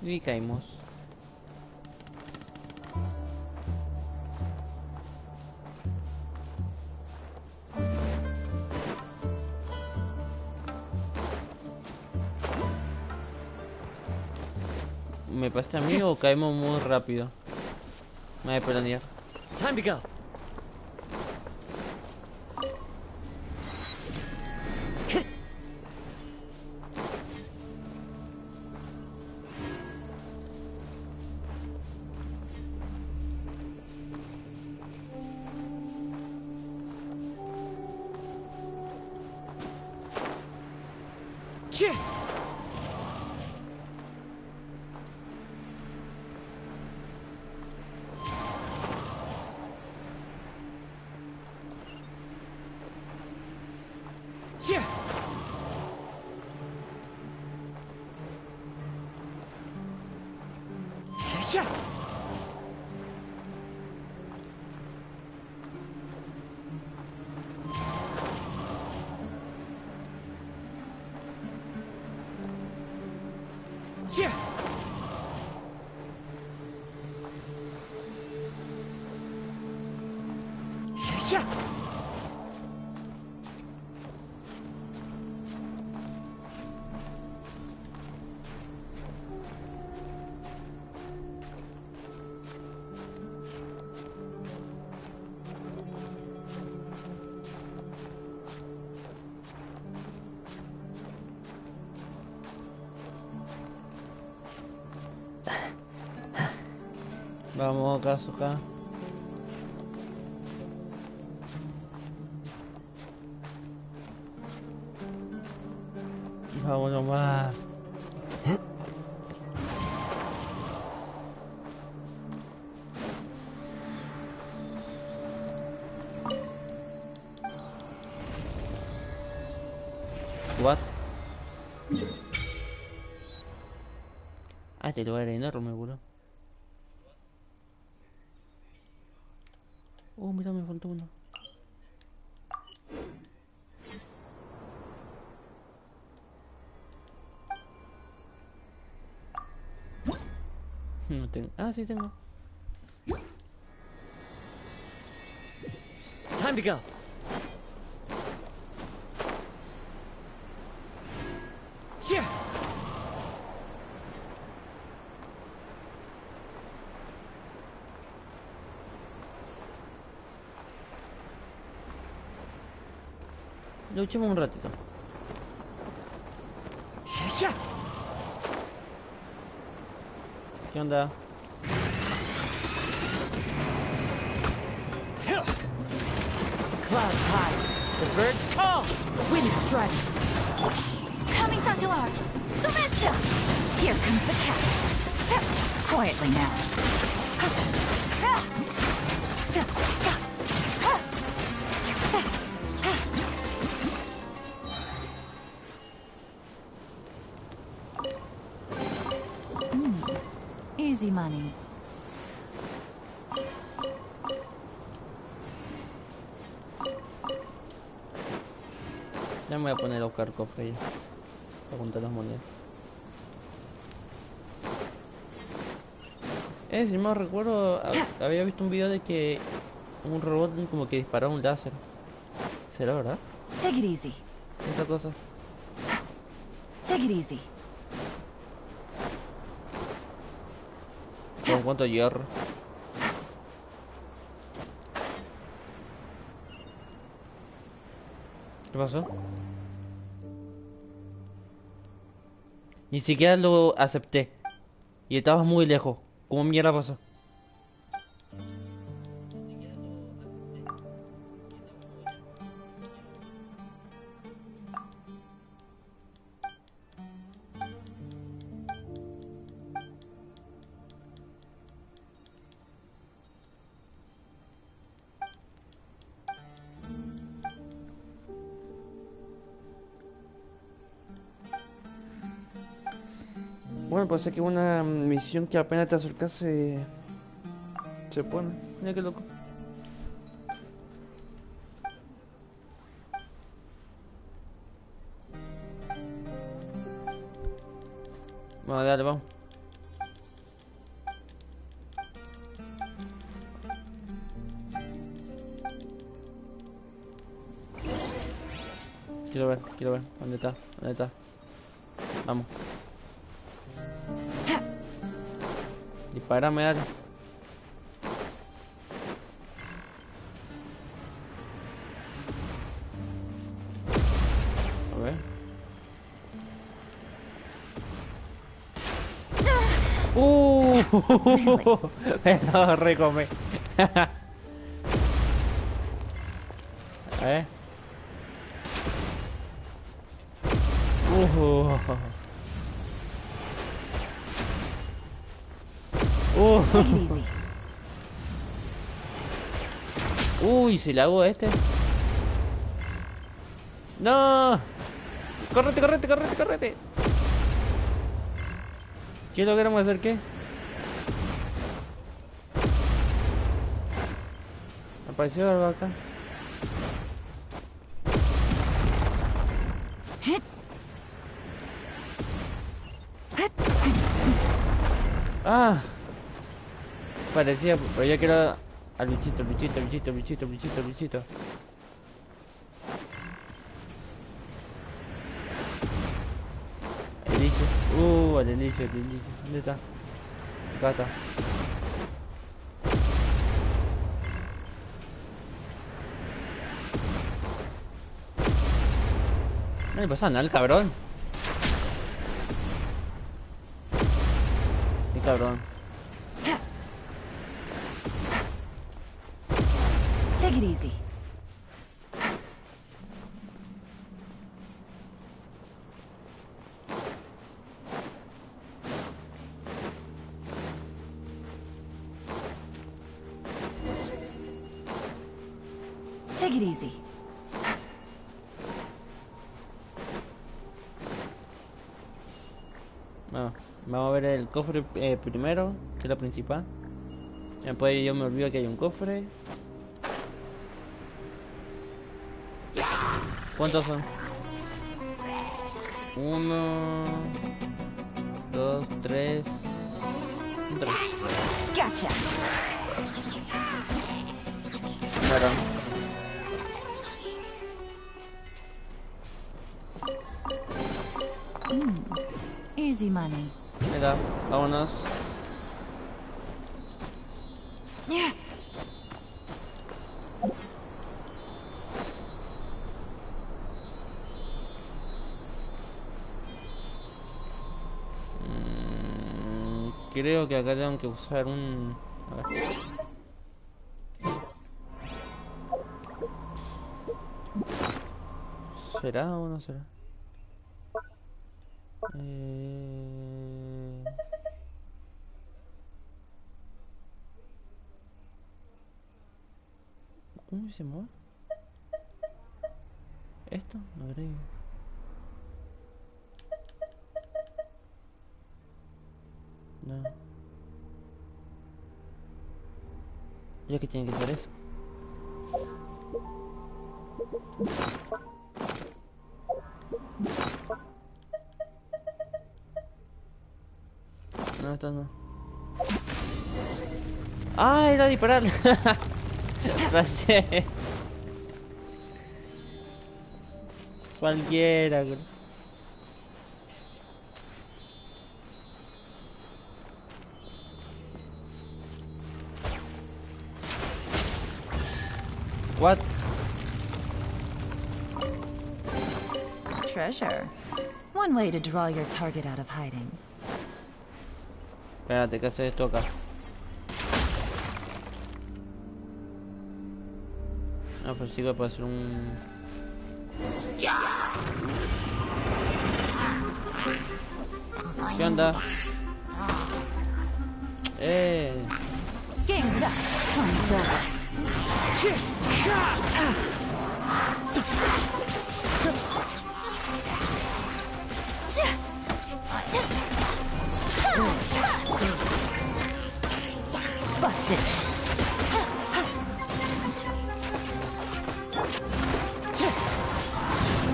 Y caímos. ¿Me pasa a mí o caemos muy rápido? Me voy a planear. Time to go. Vamos, Kazuha. Vamos nomás. What? Ah, este lugar es enorme, boludo. Mira, me faltó uno. No tengo. Ah, sí tengo. Time to go. Cheer. Luchemos un ratito. ¿Qué onda? Clouds high, the birds call, the wind strike. Coming to art. Samantha! Here comes the catch. Quietly now. Easy money. Ya me voy a poner a buscar cofre ya. Para juntar las monedas. Si no me recuerdo, había visto un video de que un robot como que disparaba un láser. ¿Será verdad? Take it easy. Esta cosa. Take it easy. ¿Con cuánto hierro? ¿Qué pasó? Ni siquiera lo acepté. Y estabas muy lejos. ¿Cómo mierda pasó? Bueno, pues sé que una misión que apenas te acercas se pone. Mira qué loco. Bueno, dale, vamos. Quiero ver. ¿Dónde está? Vamos. Dispárame, dale. A ver. Me lo recomé. A ver. Take it easy. Uy, si la hago a este. No. Correte. ¿Qué logramos hacer qué? Apareció algo acá. Ah. Parecía, pero ya quiero al bichito. El bicho. El bicho. ¿Dónde está? Acá está. No le pasa nada al cabrón. Qué cabrón. Take it easy. Take it easy. Bueno, vamos a ver el cofre primero, que es lo principal. Después yo me olvido que hay un cofre. ¿Cuántos son? 1, 2, 3. 3. Gotcha. Perdón. Easy money. Venga, vámonos. Yeah. Creo que acá tengo que usar un... A ver. ¿Será o no será? ¿Cómo se mueve? ¿Esto? No creo. No. Ya que tiene que ser eso. No, esto no. ¡Ah! Era disparar. Flashé. Cualquiera. What? Treasure. One way to draw your target out of hiding. Espérate, ¿qué hace esto acá? Ah, pues sigo para hacer un... ¿Qué onda? Game's up. Time's over. Busted.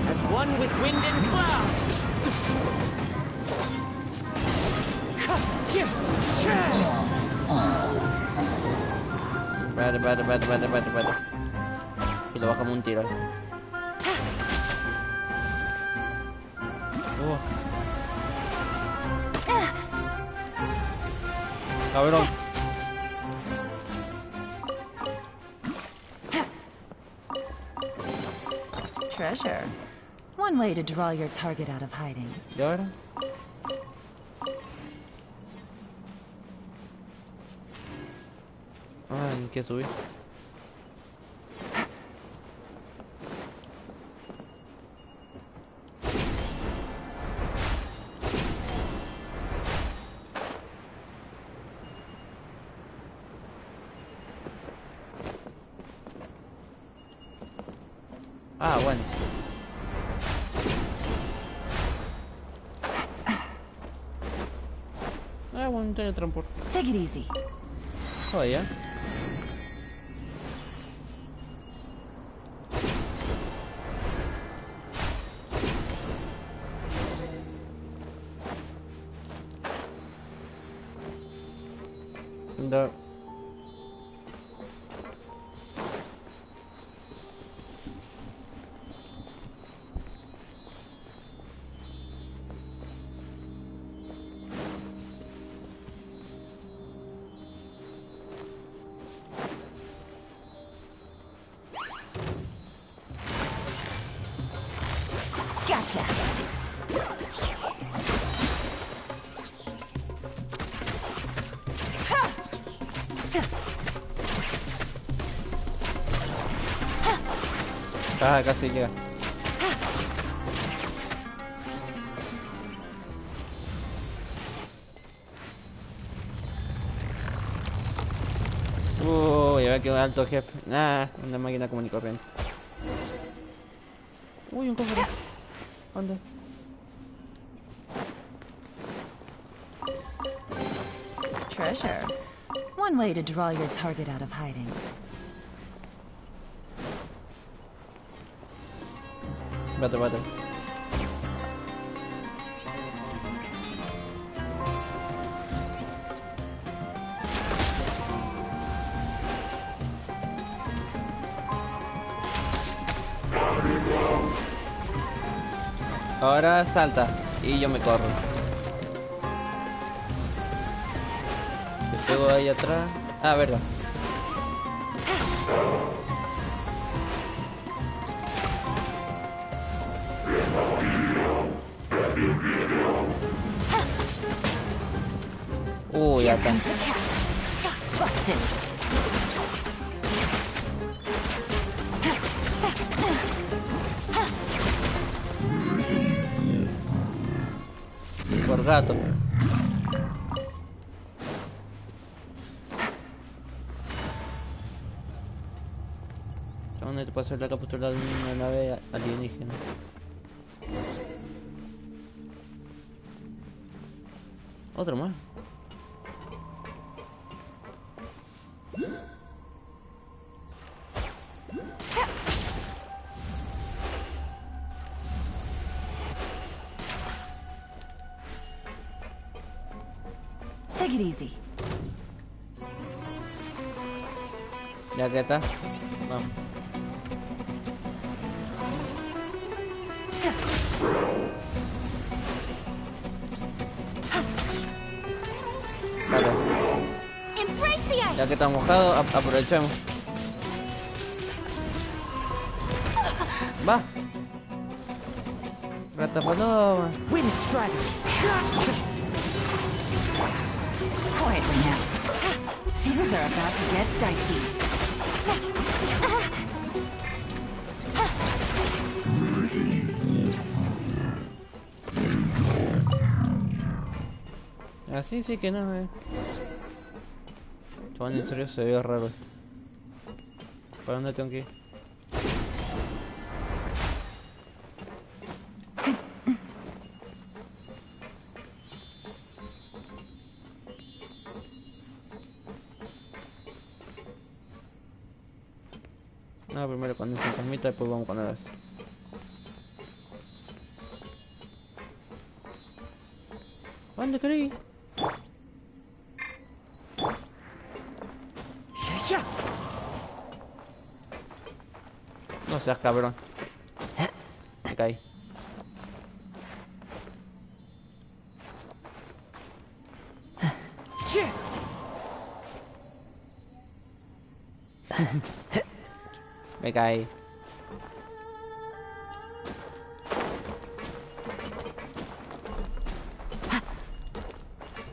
As one with wind and cloud. Espérate. Y lo bajamos un tiro. Cabrón. Treasure. One way to draw your target out of hiding. ¿Y ahora? Ah, ¿en qué subir? Ah, bueno. Ah, bueno, teletransporte. Take it easy. Oh, ya. No. Gotcha. Ah, casi llega. Ya ve que un alto jefe. Nah, una máquina común y corriente. Uy, un cofre. ¿Dónde? Treasure. One way to draw your target out of hiding. Vete. Ahora salta y yo me corro. Te pego ahí atrás. Ah, verdad. Ya está. Por gato. ¿Dónde te pasó la captura de una nave alienígena? Otro más. Take it easy. Ya que está. Vamos. Vale. Ya que está mojado, aprovechemos. Va. Rata paloma. Quietly now. Things are about to get dicey. Así sí que no, Chabón, en serio se ve raro. ¿Para dónde tengo que ir? No, primero con el fantasmita, después vamos con el gas. ¿Dónde creí? No seas cabrón. Me caí. Me caí.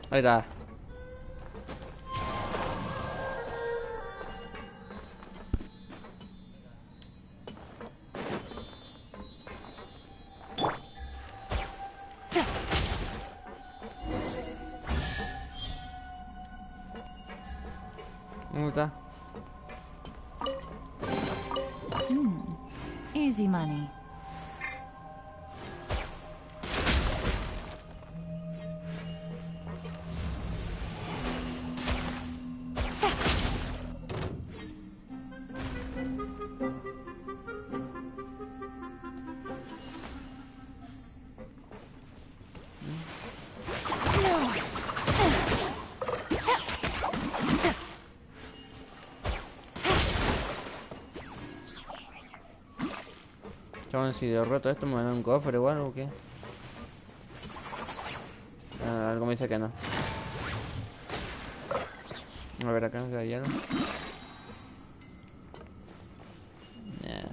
Ahí está. ¿Dónde está? Easy money. Chabón, si derroto esto me van a dar un cofre o algo o qué. Algo me dice que no. A ver acá, ¿hay algo? Nah.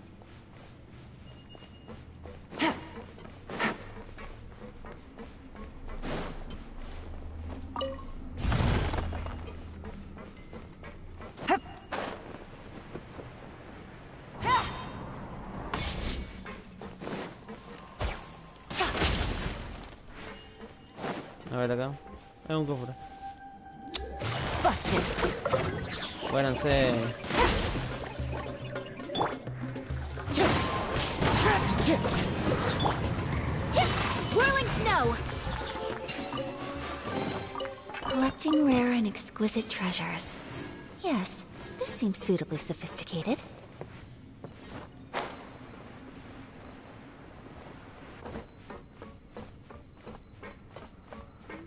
A ver acá. Hay un cofre. Fuéranse. Whirling snow! Collecting rare and exquisite treasures. Yes, this seems suitably sophisticated.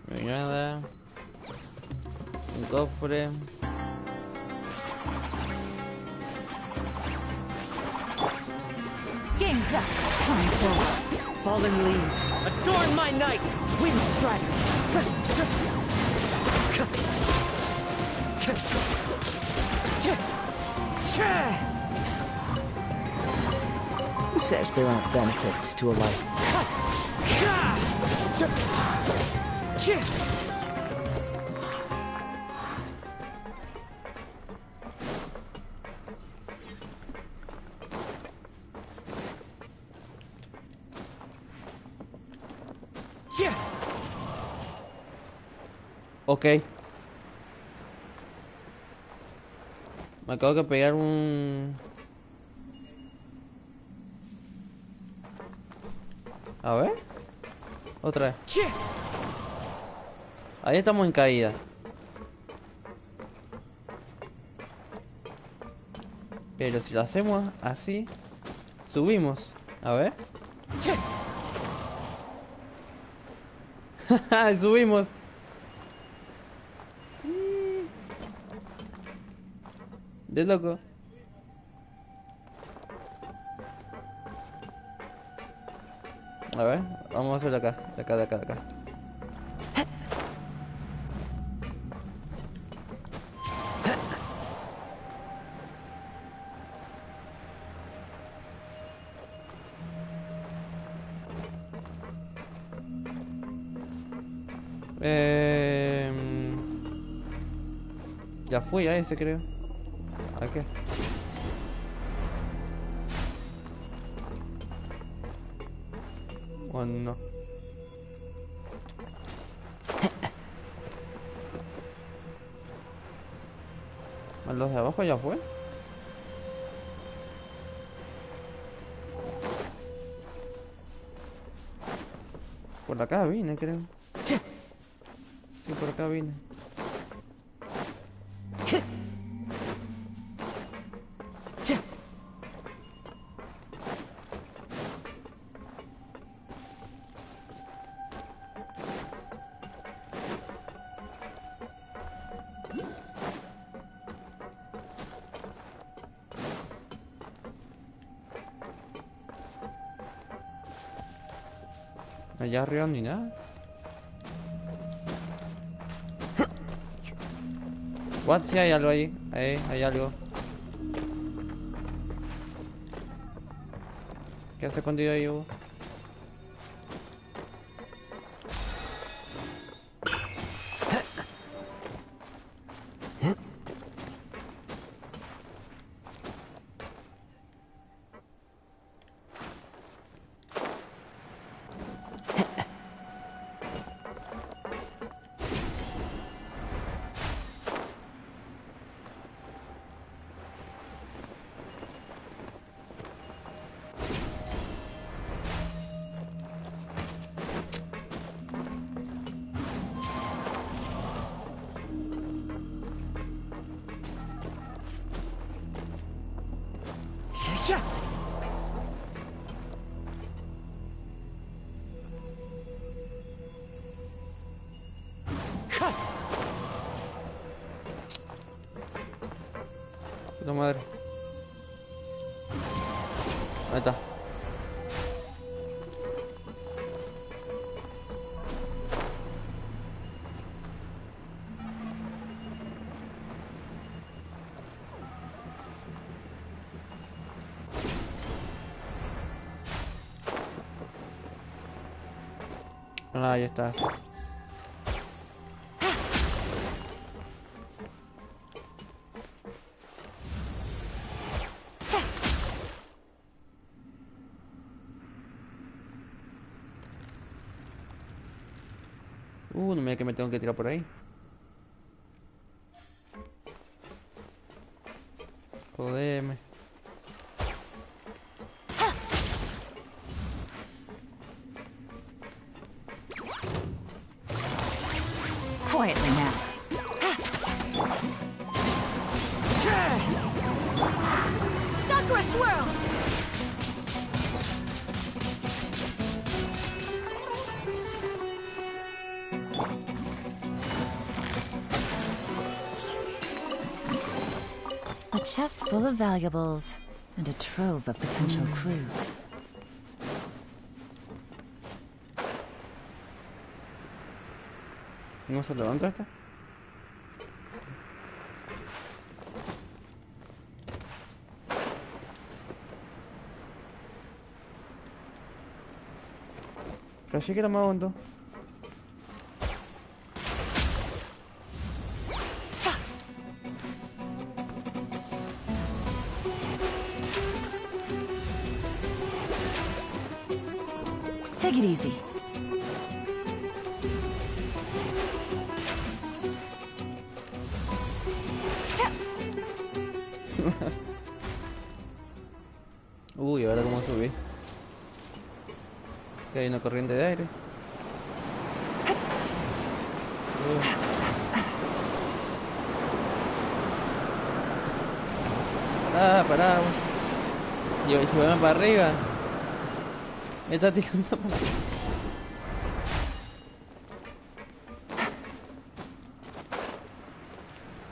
Nada. Un cofre. Game's up. Time forward. Fallen leaves, adorn my night! Wind strider! Who says there aren't benefits to a life? Ok. Me acabo de pegar un... A ver. Otra vez. Ahí estamos en caída. Pero si lo hacemos así, subimos. A ver. Subimos. De loco. A ver, vamos a hacerlo acá, de acá, de acá, de acá. Ya fui a ese, creo. ¿A qué? ¿O no? ¿A los de abajo ya fue? Por acá vine, creo. Sí, por acá vine. Allá arriba ni nada. What? Sí, hay algo ahí. Hay algo. ¿Qué hace escondido ahí, Hugo? Puta madre. Ahí está. Ah, ahí está. No me que me tengo que tirar por ahí. Jodeme. Quietly now. Sakura swirl! A chest full of valuables and a trove of potential clues. ¿No se levanta esta? Casi que era más hondo. Take it easy. Uy, ahora cómo subí. Que hay una corriente de aire. Pará, güey. Llévame para arriba. Me está tirando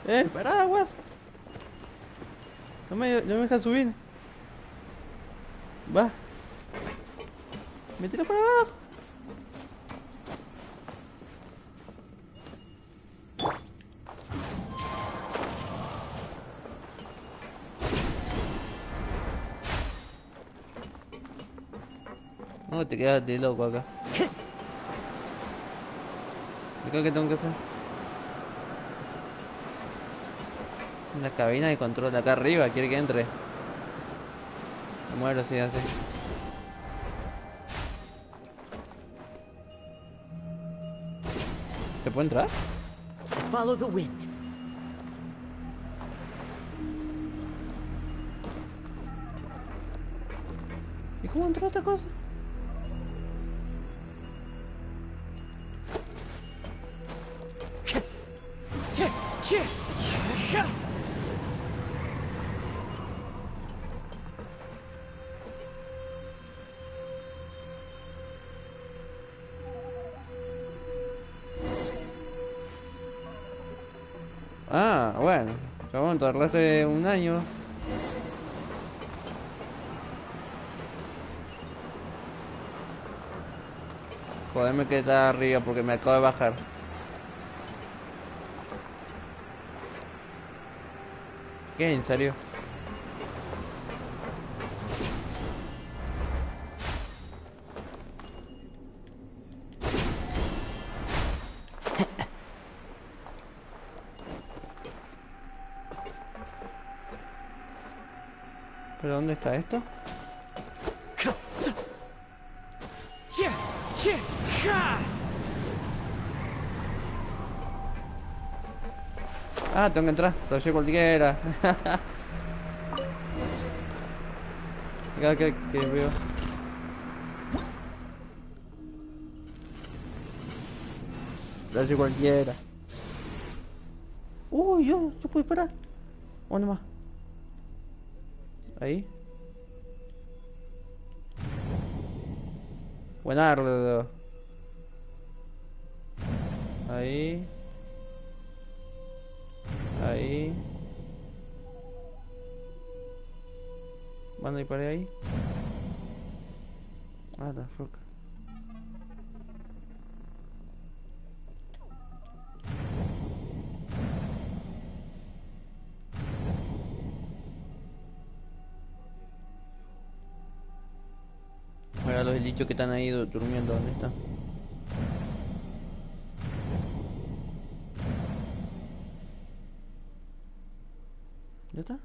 para paraguas. No me deja subir. Va. Me tira para abajo. No, te quedas de loco acá. ¿Qué tengo que hacer? La cabina de control acá arriba, quiere que entre. Me muero si hace. ¿Se puede entrar? Follow the wind. ¿Y cómo entró esta cosa? Ah, bueno, chabón, tardaste un año. Joder, me quedé arriba porque me acabo de bajar. ¿Qué? ¿En serio? ¿Pero dónde está esto? Ah, tengo que entrar, lo sé cualquiera. Que veo. Lo sé cualquiera. Uy, yo puedo parar. ¿Dónde más? Ahí. Buenardo. Ahí. Ahí. ¿Van a ir para ahí? Ah, la foca. Ahora los helichos que están ahí durmiendo, ¿dónde están? ¿Ya está?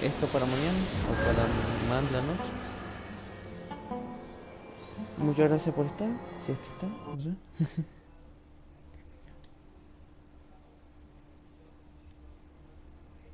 esto para mañana o para más la noche. Muchas gracias por estar, si es que está, no sé.